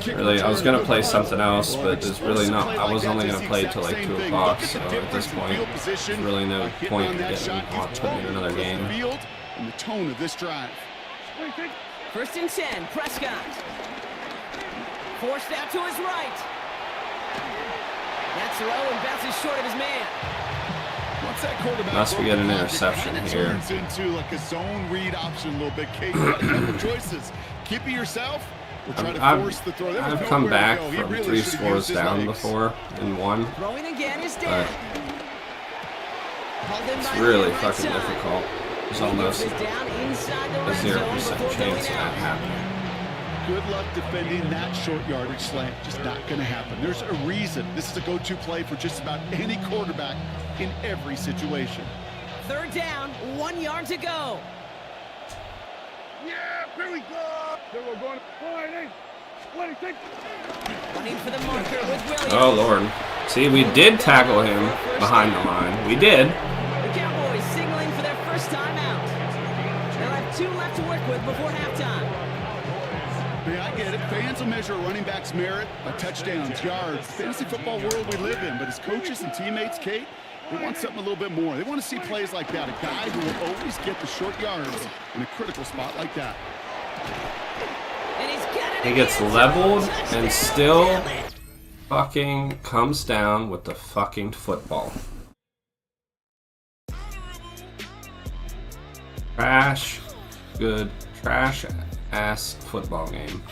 Really, I was gonna play something else, but there's really not. I was only gonna play till like 2 o'clock, so at this point, there's really no point in getting on putting in another game. And the tone of this drive. 1st and 10, Prescott. Forced out to his right. That's throw and bounces short of his man. Once that quarterback unless we get an interception here. Turns into like a zone read option a little bit. Kate, you got a couple choices. Keep it yourself or try to force the throw. I've come back from 3 scores down before in 1. Throwing again is down. It's really fucking difficult. There's almost a 0% chance of that happening. Good luck defending that short yardage slant. Just not going to happen. There's a reason. This is a go-to play for just about any quarterback in every situation. 3rd down, 1 yard to go. Yeah, here we go. Then we're going to Running for the marker with Williams. Oh, Lord. See, we did tackle him behind the line. We did. The Cowboys signaling for their 1st time out. They'll have 2 left to work with before halftime. Yeah, I get it. Fans will measure a running back's merit by touchdowns, yards, fantasy football world we live in. But as coaches and teammates, Kate, they want something a little bit more. They want to see plays like that. A guy who will always get the short yards in a critical spot like that. He gets leveled and still fucking comes down with the fucking football. Trash ass football game.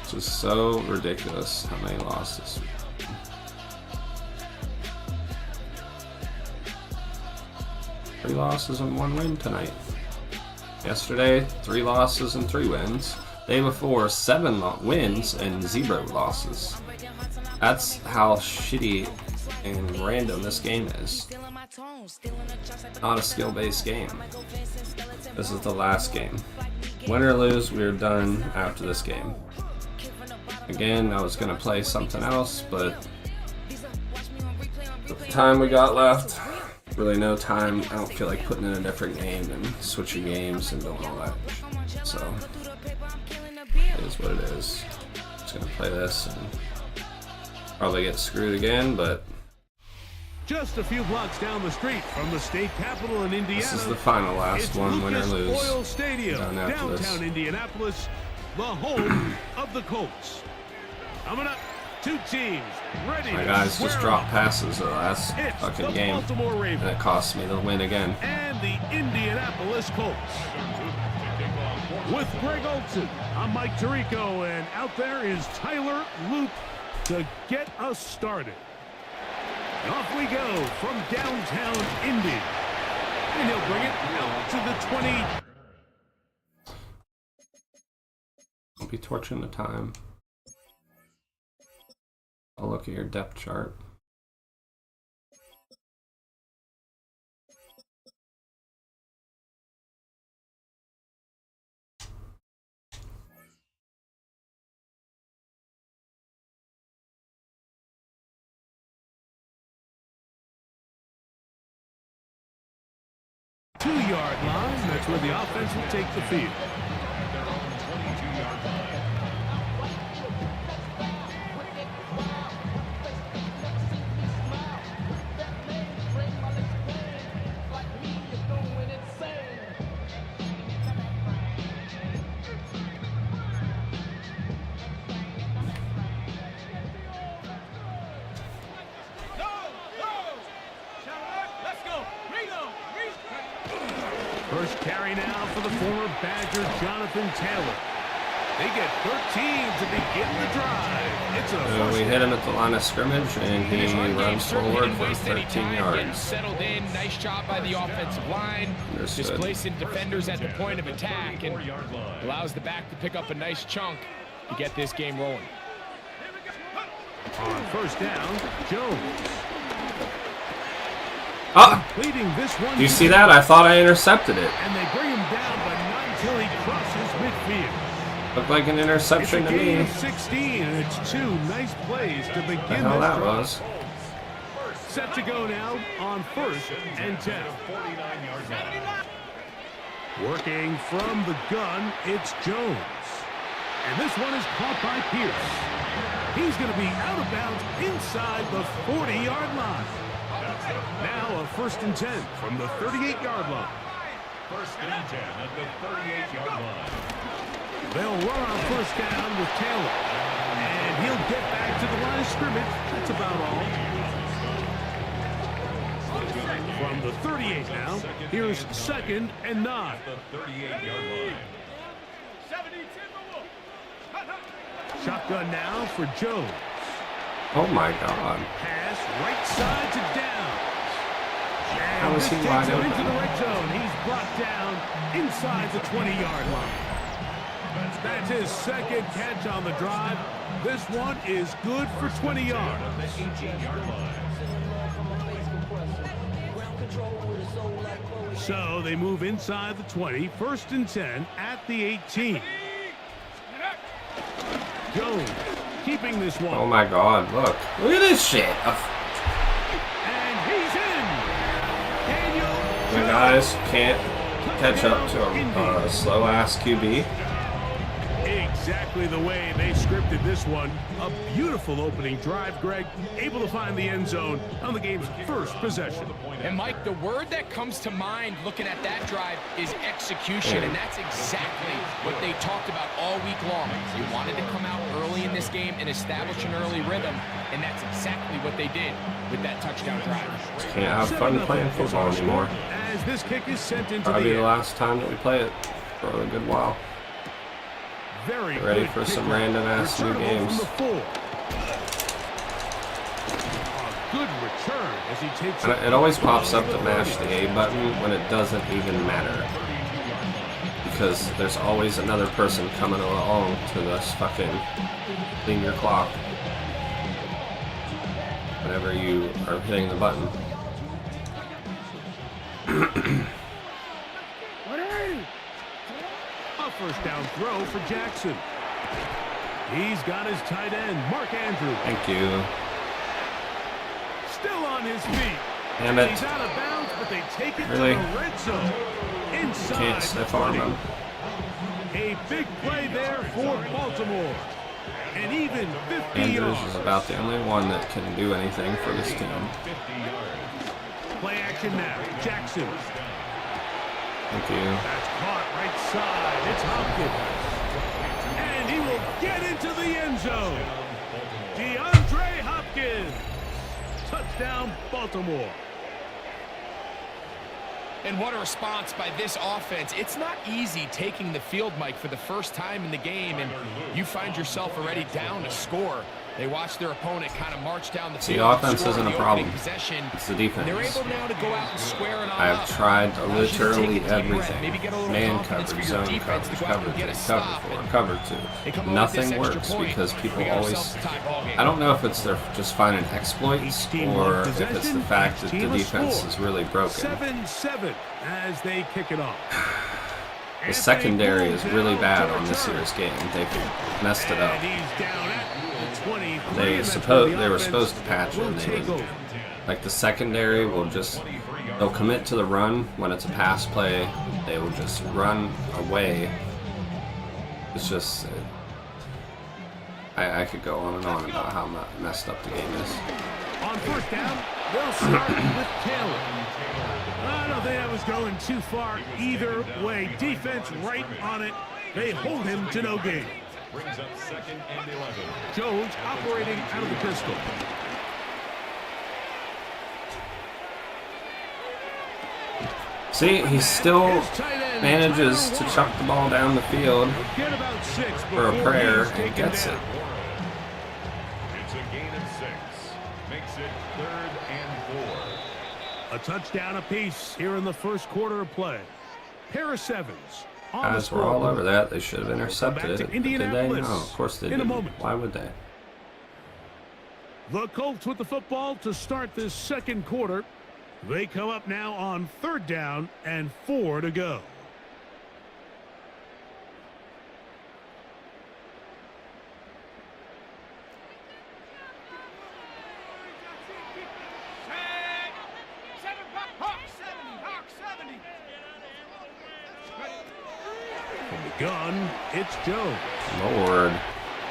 This is so ridiculous how many losses. 3 losses and 1 win tonight. Yesterday, 3 losses and 3 wins. Day before, 7 wins and 0 losses. That's how shitty and random this game is. Not a skill-based game. This is the last game. Win or lose, we're done after this game. Again, I was gonna play something else, but with the time we got left, really no time. I don't feel like putting in a different game and switching games and doing all that. So, it is what it is. Just gonna play this and probably get screwed again, but just a few blocks down the street from the state capitol in Indiana. This is the final last one, win or lose. Oil Stadium, downtown Indianapolis, the home of the Colts. Coming up, 2 teams ready. My guys just dropped passes the last fucking game, and it cost me the win again. And the Indianapolis Colts. With Greg Olson, I'm Mike Tirico, and out there is Tyler Loop to get us started. And off we go from downtown Indy. And he'll bring it out to the 20. Don't be torching the time. I'll look at your depth chart. Two-yard line, that's where the offense will take the field. First carry now for the former Badger, Jonathan Taylor. They get 13 to begin the drive. It's a we hit him at the line of scrimmage, and he runs forward for 13 yards. Settled in, nice job by the offensive line. Displacing defenders at the point of attack, and allows the back to pick up a nice chunk to get this game rolling. On first down, Jones. Do you see that? I thought I intercepted it. And they bring him down, but not until he crosses midfield. Looked like an interception to me. It's a gain of 16, and it's 2 nice plays to begin the hell that was. Set to go now on first and 10. Working from the gun, it's Jones. And this one is caught by Pierce. He's going to be out of bounds inside the 40-yard line. Now a first and 10 from the 38-yard line. First and 10 at the 38-yard line. They'll run on first down with Taylor. And he'll get back to the line of scrimmage. That's about all. From the 38 now, here's second and 9. The 38-yard line. Shotgun now for Jones. Oh my God. Pass right side to Downs. How is he wide open? Into the red zone. He's brought down inside the 20-yard line. That's his second catch on the drive. This one is good for 20 yards. So they move inside the 20. First and 10 at the 18. Jones keeping this one. Oh my God, look. Look at this shit. And he's in. The guys can't catch up to a slow-ass QB. Exactly the way they scripted this one. A beautiful opening drive, Greg. Able to find the end zone on the game's first possession. And Mike, the word that comes to mind looking at that drive is execution, and that's exactly what they talked about all week long. You wanted to come out early in this game and establish an early rhythm, and that's exactly what they did with that touchdown drive. Can't have fun playing football anymore. As this kick is sent into Probably the the last time that we play it for a good while. Very Get ready good for some kickoff. random ass new Returnable games. from the 4. A good return as he takes And it always pops up to mash the A button when it doesn't even matter. Because there's always another person coming along to this fucking clean your clock whenever you are hitting the button. A first down throw for Jackson. He's got his tight end, Mark Andrews. Thank you. Still on his feet. Damn it. He's out of bounds, but they take it Really? to the red zone. Inside Can't stiff arm him. a big play there for Baltimore. And even 50 Andrews yards. is about the only one that can do anything for this team. Play action now. Jackson. Thank you. That's caught right side. It's Hopkins. And he will get into the end zone. DeAndre Hopkins. Touchdown, Baltimore. And what a response by this offense. It's not easy taking the field, Mike, for the first time in the game, and you find yourself already down a score. They watch their opponent kind of march down the field. The offense score isn't a the problem. opening possession. It's the They're defense. able now to go out and square it all I up. have tried Allows you to literally take a deep breath, everything. maybe get a little Man confidence coverage, for your zone defense to coverage, go out cover and get 3, a cover stop. 4, And cover they 2. come away with Nothing this extra works point. because people We got always... ourselves a tie ball game. I don't know if it's they're just finding exploits or if it's the fact that the defense is really broken. 7-7 as they kick it off. The secondary is really bad on this year's game. They've messed it up. And he's down at the 23, They and that's where the were offense supposed to patch it, will and they take didn't. over. Like the secondary will just, they'll commit to the run when it's a pass play. They will just run away. It's just, I could go on and on about how messed up the game is. On first down, they'll start with Taylor. I don't think that was going too far either way. Defense right on it. They hold him to no gain. Brings up 2nd and 11. Jones operating out of the pistol. See, he still manages to chuck the ball down the field Get about 6 for a before prayer he's and taken gets it. down. It's a gain of 6. Makes it 3rd and 4. A touchdown apiece here in the first quarter of play. Pair of sevens. On the Guys were all scoreboard. over that. They should have intercepted Back it. to But did they? No, Indianapolis of course they in a didn't. moment. Why would they? The Colts with the football to start this second quarter. They come up now on 3rd down and 4 to go. From the gun, it's Jones. Lord.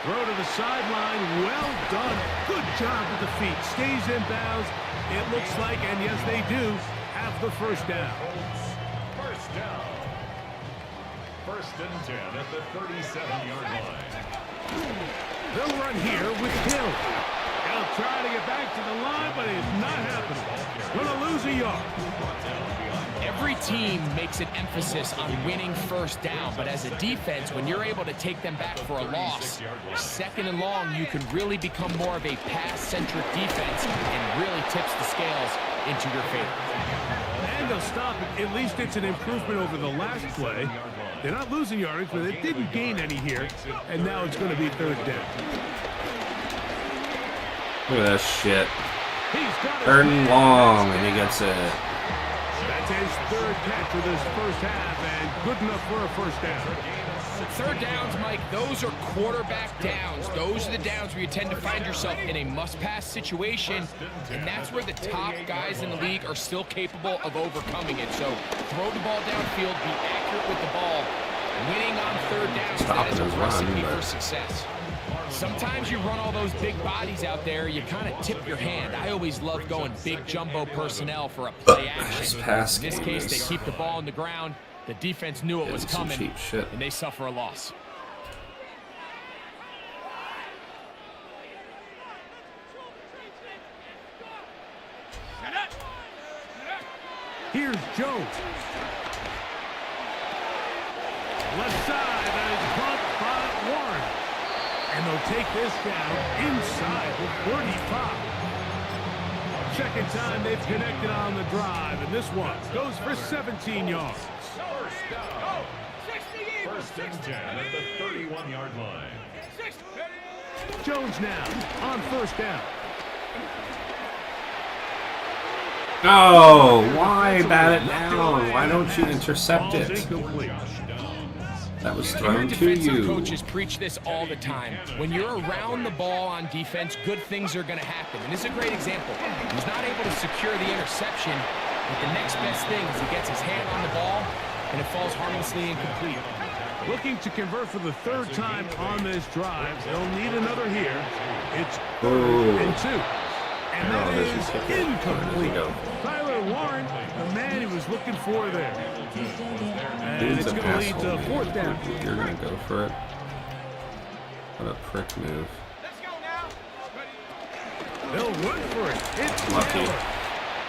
Throw to the sideline. Well done. Good job with the feet. Stays in bounds. It looks like, and yes, they do, have the first down. First down. 1st and 10 at the 37-yard line. They'll run here with Hill. He'll try to get back to the line, but it's not happening. Going to lose a yard. Every team makes an emphasis on winning first down, but as a defense, when you're able to take them back for a loss, 2nd and long, you can really become more of a pass-centric defense and really tips the scales into your favor. And they'll stop it. At least it's an improvement over the last play. They're not losing yardage, but they didn't gain any here, and now it's going to be 3rd down. Look at that shit. He's got it. 3rd and long, and he gets it. That's his 3rd catch of this first half, and good enough for a first down. 3rd downs, Mike, those are quarterback downs. Those are the downs where you tend to find yourself in a must-pass situation, and that's where the top guys in the league are still capable of overcoming it. So throw the ball downfield, be accurate with the ball, Winning on third down Stopping is a his recipe run, for but success. Sometimes you run all those big bodies out there, you kind of tip your hand. I always love going big jumbo personnel for a play action. pass In this game case, is- they keep the ball on the ground. The defense knew it was It's some coming, cheap shit. and they suffer a loss. Here's Jones. Left side, that is caught by Warren. And they'll take this down inside the 35. Second time they've connected on the drive, and this one goes for 17 yards. First and 10 at the 31-yard line. Jones now on first down. No, why bat it down? Why don't you intercept Ball's it? incomplete. That was Your thrown to defensive you. coaches preach this all the time. When you're around the ball on defense, good things are going to happen. And this is a great example. He's not able to secure the interception, but the next best thing is he gets his hand on the ball, and it falls harmlessly incomplete. Looking to convert for the third time on this drive. They'll need another here. It's Oh. 3rd and 2. And No, that this is is okay. There we incomplete. go. Tyler Warren, the man he was looking for there. And Dude's it's an going to lead to asshole. fourth down. You're gonna go for it. What a prick move. They'll run for it. It's Lucky. Taylor.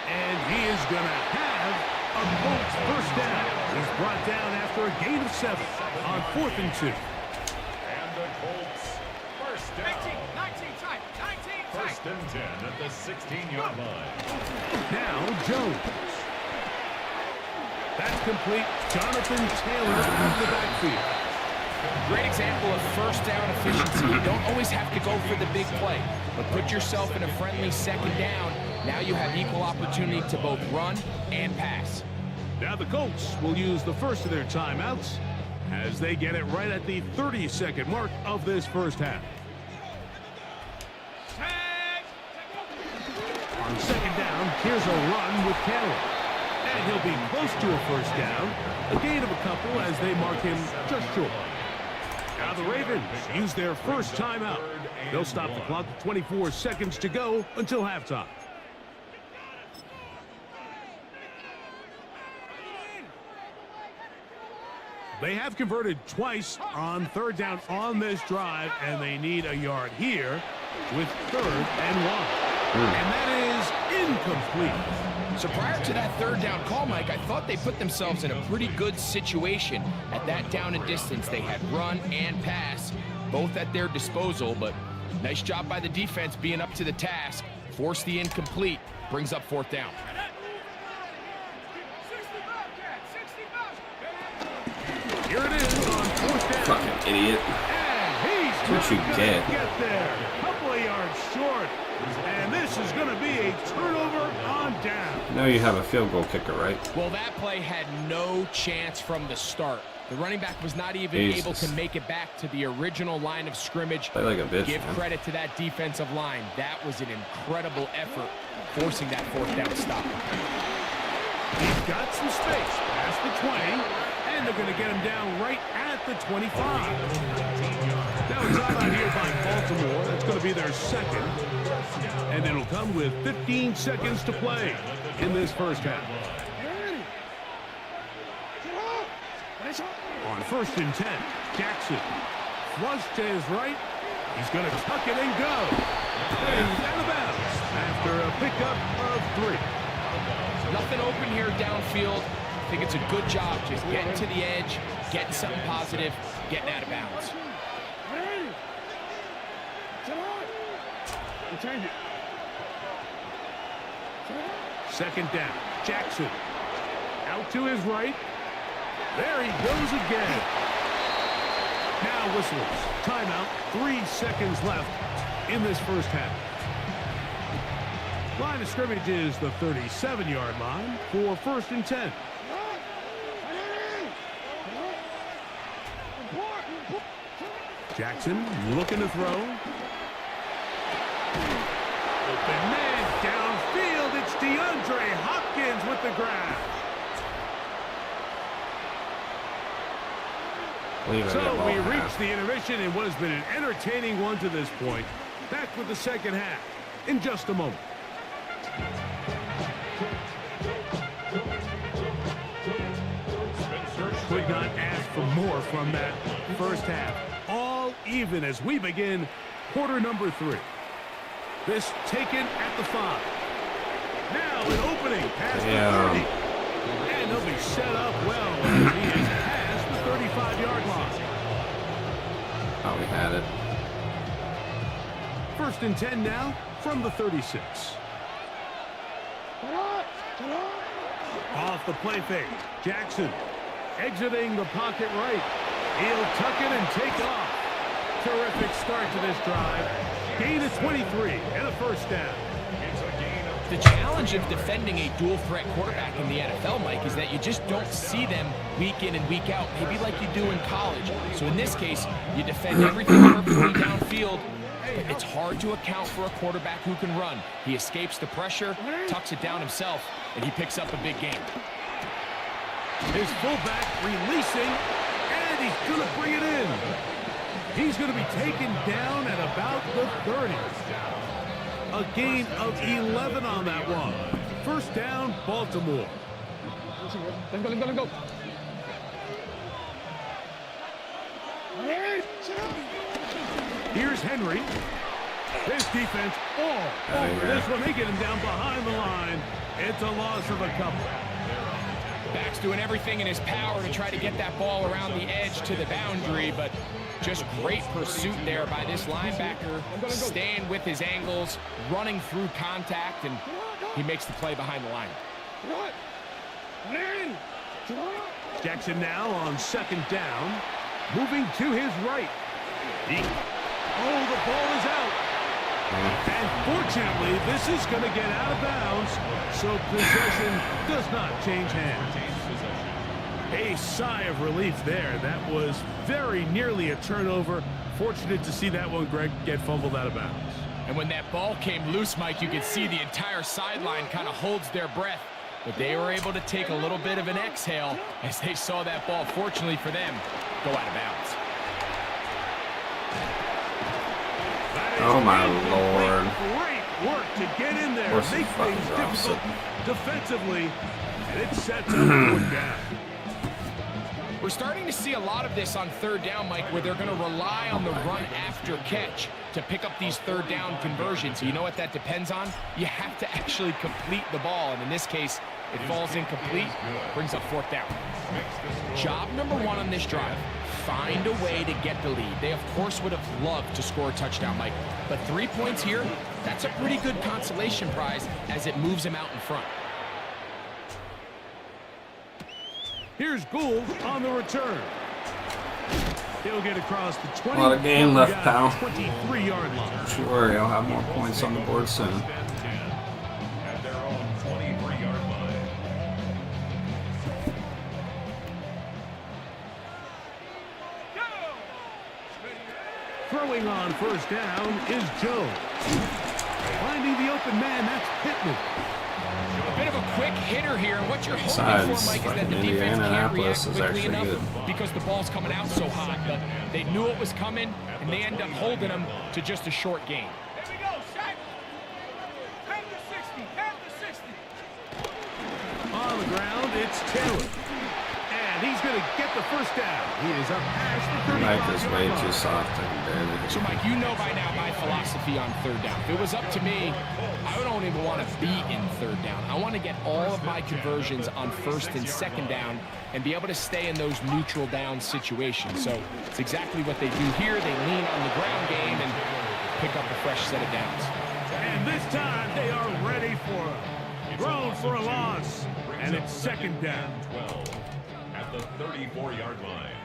And he is going to have a Colts first down. He's brought down after a gain of 7 on 4th and 2. And the Colts first down. 19 time. First and 10 at the 16-yard line. Now Jones. That's complete. Jonathan Taylor out of the backfield. Great example of first down efficiency. You don't always have to go for the big play, but put yourself in a friendly second down. Now you have equal opportunity to both run and pass. Now the Colts will use the first of their timeouts as they get it right at the 30-second mark of this first half. On second down, here's a run with Taylor. And he'll be close to a first down. A gain of a couple as they mark him just short. Now the Ravens use their first timeout. They'll stop the clock with 24 seconds to go until halftime. They have converted twice on third down on this drive, and they need a yard here with 3rd and 1. And that is incomplete. So prior to that third down call, Mike, I thought they put themselves in a pretty good situation. At that down and distance, they had run and pass, both at their disposal, but nice job by the defense being up to the task. Force the incomplete, brings up 4th down. Here it is on 4th down. Fucking idiot. And he's That's what you not get. gonna get there. Couple of yards short. And this is going to be a turnover on down. Now you have a field goal kicker, right? Well, that play had no chance from the start. The running back was not even able to make it back to the original line of scrimmage. Play like a bitch, Give man. credit to that defensive line. That was an incredible effort, forcing that 4th down stop. He's got some space past the 20, and they're going to get him down right at the 25. Now it's out here by Baltimore. That's going to be their second. And it'll come with 15 seconds to play in this first half. On 1st and 10, Jackson flush to his right. He's going to tuck it and go. And he's out of bounds after a pickup of 3. Nothing open here downfield. I think it's a good job just getting to the edge, getting something positive, getting out of bounds. Second down, Jackson out to his right. There he goes again. Now whistles. Timeout. 3 seconds left in this first half. Line of scrimmage is the 37-yard line for 1st and 10. Jackson looking to throw. Open man downfield. It's DeAndre Hopkins with the grab. So we reached the intermission in what has been an entertaining one to this point. Back with the second half in just a moment. Could not ask for more from that first half. All even as we begin quarter number 3. This taken at the 5. Now an opening past the 30. And he'll be set up well as he is past the 35-yard line. Oh, we had it. 1st and 10 now from the 36. Off the play fake. Jackson exiting the pocket right. He'll tuck it and take off. Terrific start to this drive. Gain of 23 and a first down. The challenge of defending a dual-threat quarterback in the NFL, Mike, is that you just don't see them week in and week out, maybe like you do in college. So in this case, you defend everything perfectly downfield, but it's hard to account for a quarterback who can run. He escapes the pressure, tucks it down himself, and he picks up a big game. His fullback releasing, and he's going to bring it in. He's going to be taken down at about the 30. A gain of 11 on that one. First down, Baltimore. Let go. Here's Henry. His defense all over this one. They get him down behind the line. It's a loss of a couple. Back's doing everything in his power to try to get that ball around the edge to the boundary, but just great pursuit there by this linebacker, staying with his angles, running through contact, and he makes the play behind the line. Jackson now on 2nd down, moving to his right. The ball is out. And fortunately, this is going to get out of bounds, so possession does not change hands. A sigh of relief there. That was very nearly a turnover. Fortunate to see that one, Greg, get fumbled out of bounds. And when that ball came loose, Mike, you could see the entire sideline kind of holds their breath. But they were able to take a little bit of an exhale as they saw that ball, fortunately for them, go out of bounds. Oh, my Lord. Great work to get in there. Of course he Make fucking things drops difficult it. defensively, and it sets up 4th down. We're starting to see a lot of this on 3rd down, Mike, where they're going to rely on the run after catch to pick up these 3rd down conversions. You know what that depends on? You have to actually complete the ball, and in this case, it falls incomplete, brings up 4th down. Job number 1 on this drive, find a way to get the lead. They, of course, would have loved to score a touchdown, Mike, but 3 points here, that's a pretty good consolation prize as it moves them out in front. Here's Gould on the return. He'll get across the 20. A lot of game left, pal. 23-yard line. Don't worry, I'll have more points on the board soon. At their own 23-yard line. Throwing on 1st down is Jones. Finding the open man, that's Pittman. A bit of a quick hitter here. What you're hoping Besides, for, Mike, is that the defense can't react Indianapolis is quickly actually enough good. because the ball's coming out so hot. But they knew it was coming, and they end up holding them to just a short gain. Here we go, Shaq. Past the 60. On the ground, it's Taylor. And he's going to get the first down. He is up past the 35. Mike is way too soft. I can barely hit So, Mike, you know by now my philosophy on 3rd down. If it was up to me, I don't even want to be in 3rd down. I want to get all of my conversions on 1st and 2nd down and be able to stay in those neutral down situations. So it's exactly what they do here. They lean on the ground game and pick up a fresh set of downs. And this time they are ready for it. Thrown for a loss. And it's 2nd down. 12 at the 34-yard line.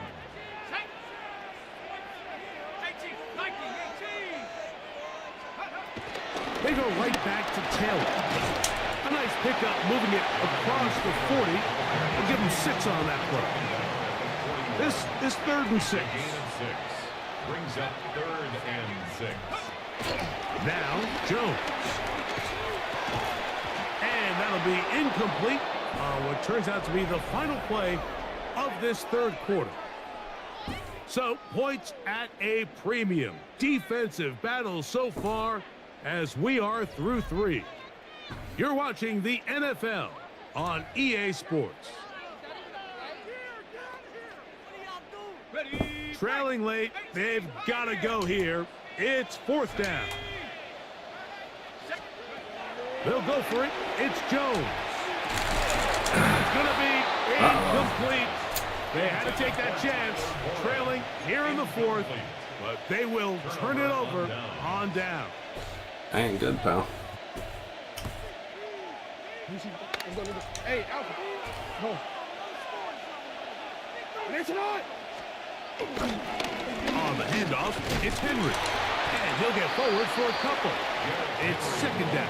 18, 19, 18. They go right back to Taylor. A nice pickup, moving it across the 40. We'll give him 6 on that play. This 3rd and 6. Gain of 6 brings up 3rd and 6. Now Jones. And that'll be incomplete on what turns out to be the final play of this 3rd quarter. So, points at a premium. Defensive battle so far as we are through 3. You're watching the NFL on EA Sports. Trailing late, they've got to go here. It's 4th down. They'll go for it. It's Jones. It's going to be incomplete. They had to take that chance, trailing here in the 4th, but they will turn it over on down. I ain't good, pal. Hey, Alpha. No. It's not. On the handoff, it's Henry. And he'll get forward for a couple. It's 2nd down.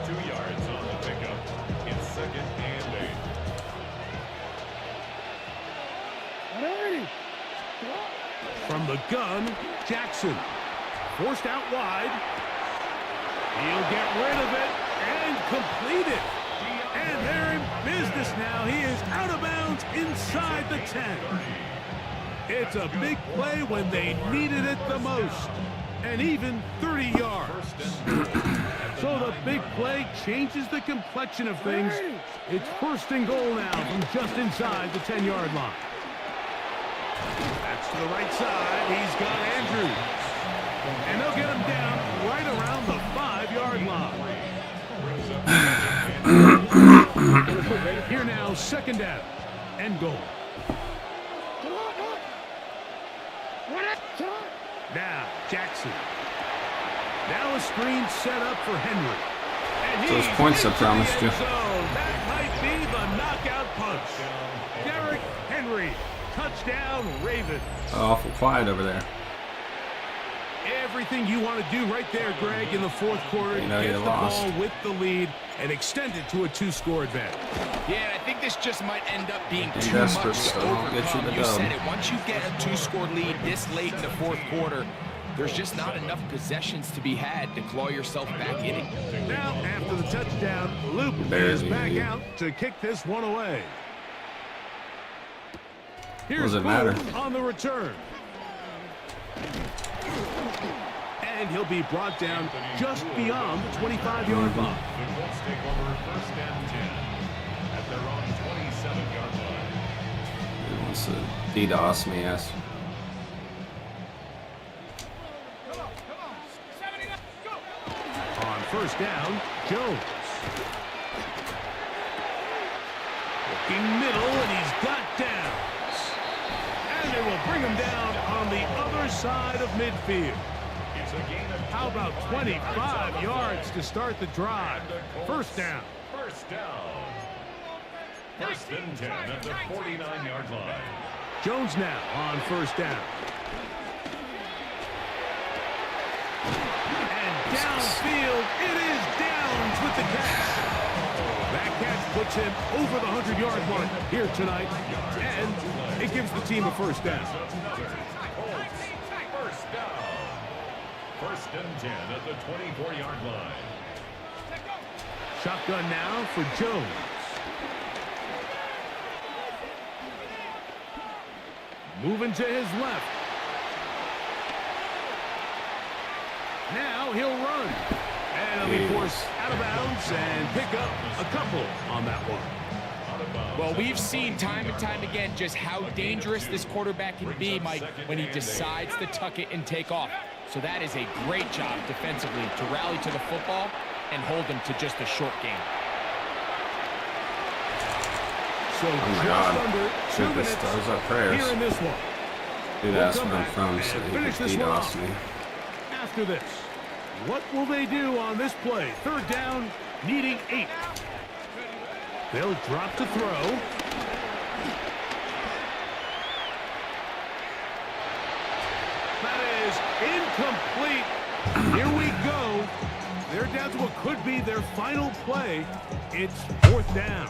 2 yards on the pickup. It's 2nd and 8. From the gun, Jackson. Forced out wide. He'll get rid of it and complete it. And they're in business now. He is out of bounds inside the 10. It's a big play when they needed it the most. And even 30 yards. So the big play changes the complexion of things. It's 1st and goal now from just inside the 10-yard line. That's to the right side. He's got Andrews. And they'll get him down right around the 5-yard line. Here now, 2nd down and goal. Now, Jackson. Now a screen set up for Henry. And Those points I promised you. That might be the knockout punch. Derrick Henry. Touchdown, Ravens. Awful quiet over there. Everything you want to do right there, Greg, in the 4th quarter. You know get you the lost. ball with the lead and extend it to a 2-score advantage. Yeah, and I think this just might end up being too desperate, much to so I'll get you overcome. the You dub. said it. Once you get a 2-score lead this late in the 4th quarter, there's just not enough possessions to be had to claw yourself back in it. Now, after the touchdown, Luke is back out to kick this one away. Here's Doesn't matter. on the return. And he'll be brought down just beyond the 25-yard line. The Colts take over 1st and 10 at their own 27-yard line. He wants to DDoS me, yes. On 1st down, Jones. Looking middle, and he's got downs. And they will bring him down on the other side of midfield. It's a gain of How about 25 yards to start the drive? 1st down. 1st down. 1st and 10 at the 49-yard line. Jones now on 1st down. And downfield, it is Downs with the catch. That catch puts him over the 100-yard mark here tonight, and it gives the team a 1st down. 1st down. 1st and 10 at the 24-yard line. Shotgun now for Jones. Moving to his left. Now he'll run. And he'll be forced out of bounds and pick up a couple on that one. Well, we've seen time and time again just how dangerous this quarterback can be, Mike, when he decides to tuck it and take off. So that is a great job defensively to rally to the football and hold them to just a short game. So Oh my God. Superstars are prayers. here in this one. Dude, that's where I'm from, so and he finish could this one DDoS off. me. After this, what will they do on this play? 3rd down, needing 8. They'll drop to throw. That is incomplete. Here we go. They're down to what could be their final play. It's 4th down.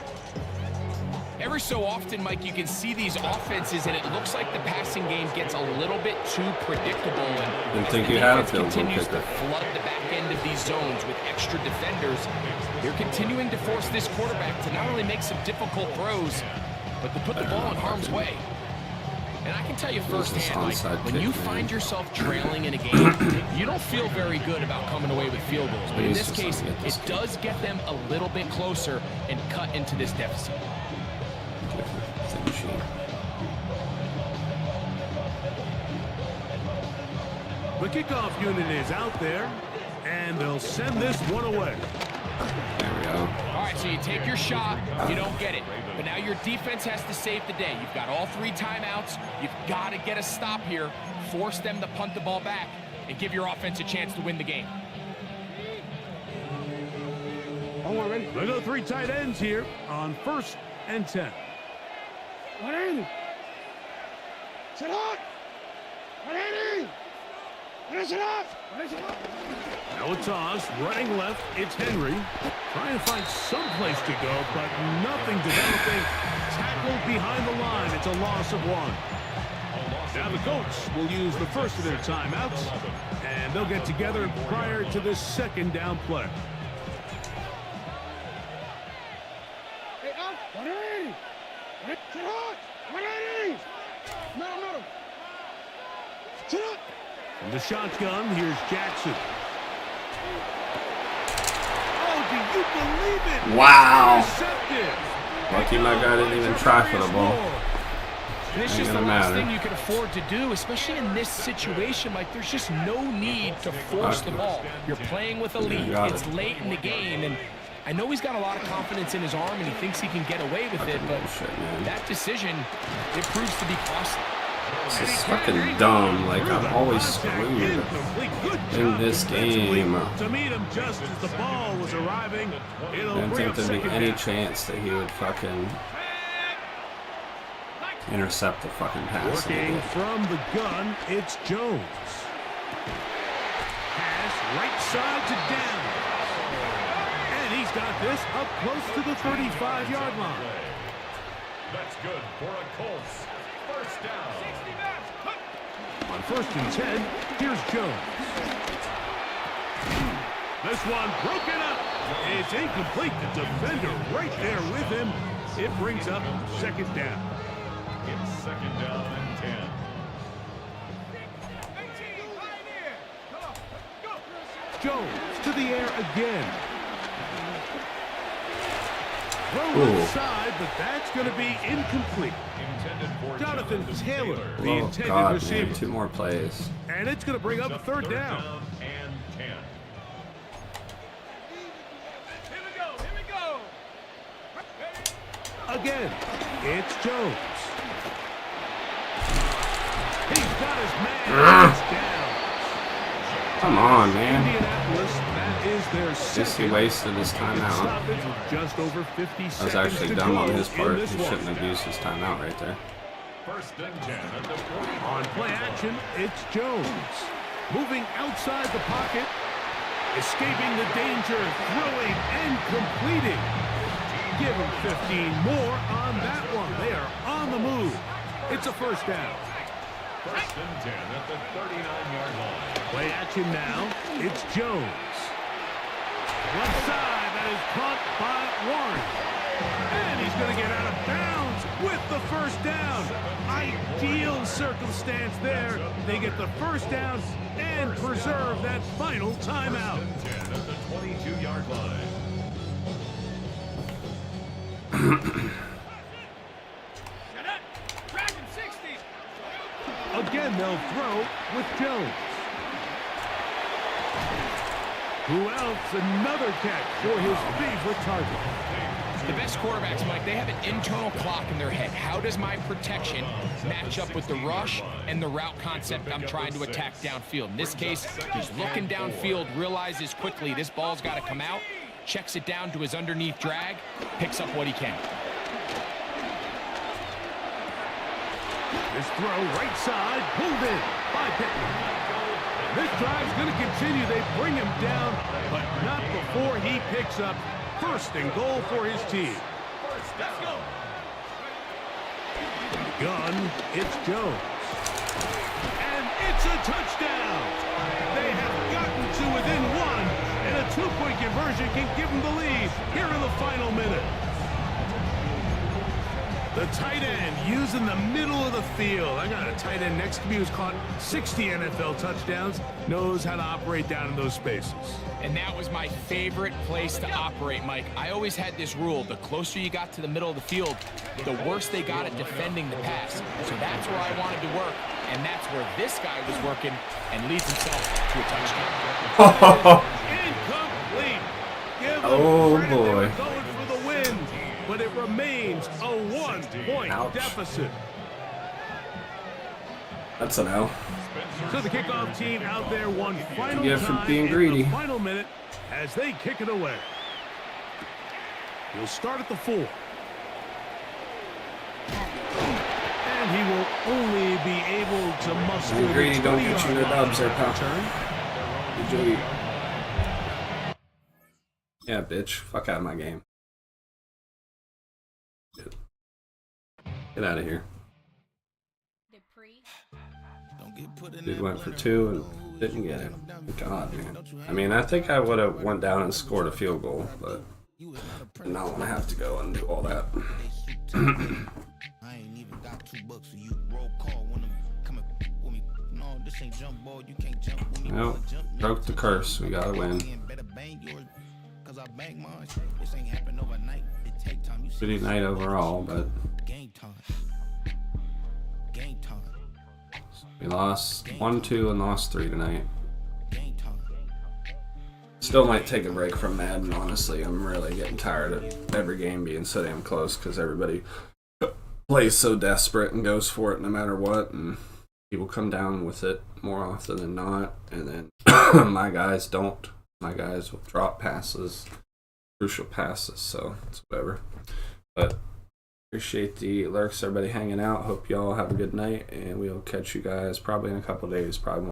Every so often, Mike, you can see these offenses, and it looks like the passing game gets a little bit too predictable. And Didn't as think the you had a defense field goal continues to kicker. flood the back end of these zones with extra defenders, they're continuing to force this quarterback to not only make some difficult throws, but to put the ball in harm's way. And I can tell you firsthand, like, when you find yourself trailing in a game, you don't feel very good about coming away with field goals. But in this case, it does get them a little bit closer and cut into this deficit. The kickoff unit is out there, and they'll send this one away. There we go. All right, so you take your shot, you don't get it. But now your defense has to save the day. You've got all 3 timeouts. You've got to get a stop here, force them to punt the ball back, and give your offense a chance to win the game. They go 3 tight ends here on 1st and 10. Now a toss, running left, it's Henry. Trying to find some place to go, but nothing developing. Tackled behind the line, it's a loss of 1. Now the Colts will use the first of their timeouts, and they'll get together prior to this 2nd down play. From the shotgun, here's Jackson. Oh, do you believe it? Wow. Intercepted. Lucky my guy didn't even try for the ball. And it's just the last thing you can afford to do, especially in this situation. Like, there's just no need to force the ball. You're playing with a lead. It's late in the game, and I know he's got a lot of confidence in his arm, and he thinks he can get away with it, but that decision, it proves to be costly. This is fucking dumb. Like, I'm always screwed in this game. To meet him just as the ball was arriving. I didn't think there'd be any chance that he would fucking intercept the fucking pass. Working from the gun, it's Jones. Pass right side to Downs. And he's got this up close to the 35-yard line. That's good for a Colts. First down. On 1st and 10, here's Jones. This one broken up. It's incomplete. The defender right there with him. It brings up 2nd down. It's 2nd down and 10. Jones to the air again. Throw inside, but that's going to be incomplete. Jonathan Taylor, the intended receiver. Man, 2 more plays. And it's going to bring up 3rd down. And 10. Here we go. Again, it's Jones. He's got his man. He's down. Come on, man. Indianapolis, that is their Just he wasted his timeout. Just over 50 That was seconds actually to dumb go on his part. in He this one. shouldn't have used his timeout right there. 1st and 10 at the 40. On play action, it's Jones. Moving outside the pocket. Escaping the danger, throwing and completing. Give him 15 more on that one. They are on the move. It's a 1st down. 1st and 10 at the 39-yard line. Play action now. It's Jones. Left side, that is caught by Warren. And he's going to get out of bounds with the 1st down. Ideal circumstance there. They get the 1st down and preserve that final timeout. 10 at the 22-yard line. Again, they'll throw with Jones. Who else? Another catch for his favorite target. The best quarterbacks, Mike, they have an internal clock in their head. How does my protection match up with the rush and the route concept I'm trying to attack downfield? In this case, he's looking downfield, realizes quickly this ball's got to come out, checks it down to his underneath drag, picks up what he can. This throw right side, pulled in by Pittman. This drive's going to continue. They bring him down, but not before he picks up 1st and goal for his team. Gun, it's Jones. And it's a touchdown. They have gotten to within 1, and a 2-point conversion can give them the lead here in the final minute. The tight end using the middle of the field. I got a tight end next to me who's caught 60 NFL touchdowns, knows how to operate down in those spaces. And that was my favorite place to operate, Mike. I always had this rule. The closer you got to the middle of the field, the worse they got at defending the pass. So that's where I wanted to work, and that's where this guy was working and leads himself to a touchdown. Incomplete. Give them Oh, credit, boy. they were going for the win, but it remains a 1-point Ouch. deficit. That's an L. So the kickoff team out there one final You get for time being in greedy. the final minute as they kick it away. He'll start at the 4. And he will only be able to muster Being greedy the don't get you 20-yard the dubs there, pal. return. Enjoy. Yeah, bitch. Fuck out of my game. Get out of here. Dude went for 2 and didn't get it. God, man. I mean, I think I would have went down and scored a field goal, but I don't want to have to go and do all that. I ain't even got $2, so you roll call when I'm coming with me. No, this ain't jump ball. You can't jump with me. Nope. Broke the curse. We gotta win. Pretty night overall, but we lost 1-2 and lost 3 tonight. Still might take a break from Madden, honestly. I'm really getting tired of every game being so damn close because everybody plays so desperate and goes for it no matter what, and people come down with it more often than not, and then my guys don't. My guys will drop passes, crucial passes, so it's whatever. But appreciate the lurks, everybody hanging out. Hope y'all have a good night, and we'll catch you guys probably in a couple days, probably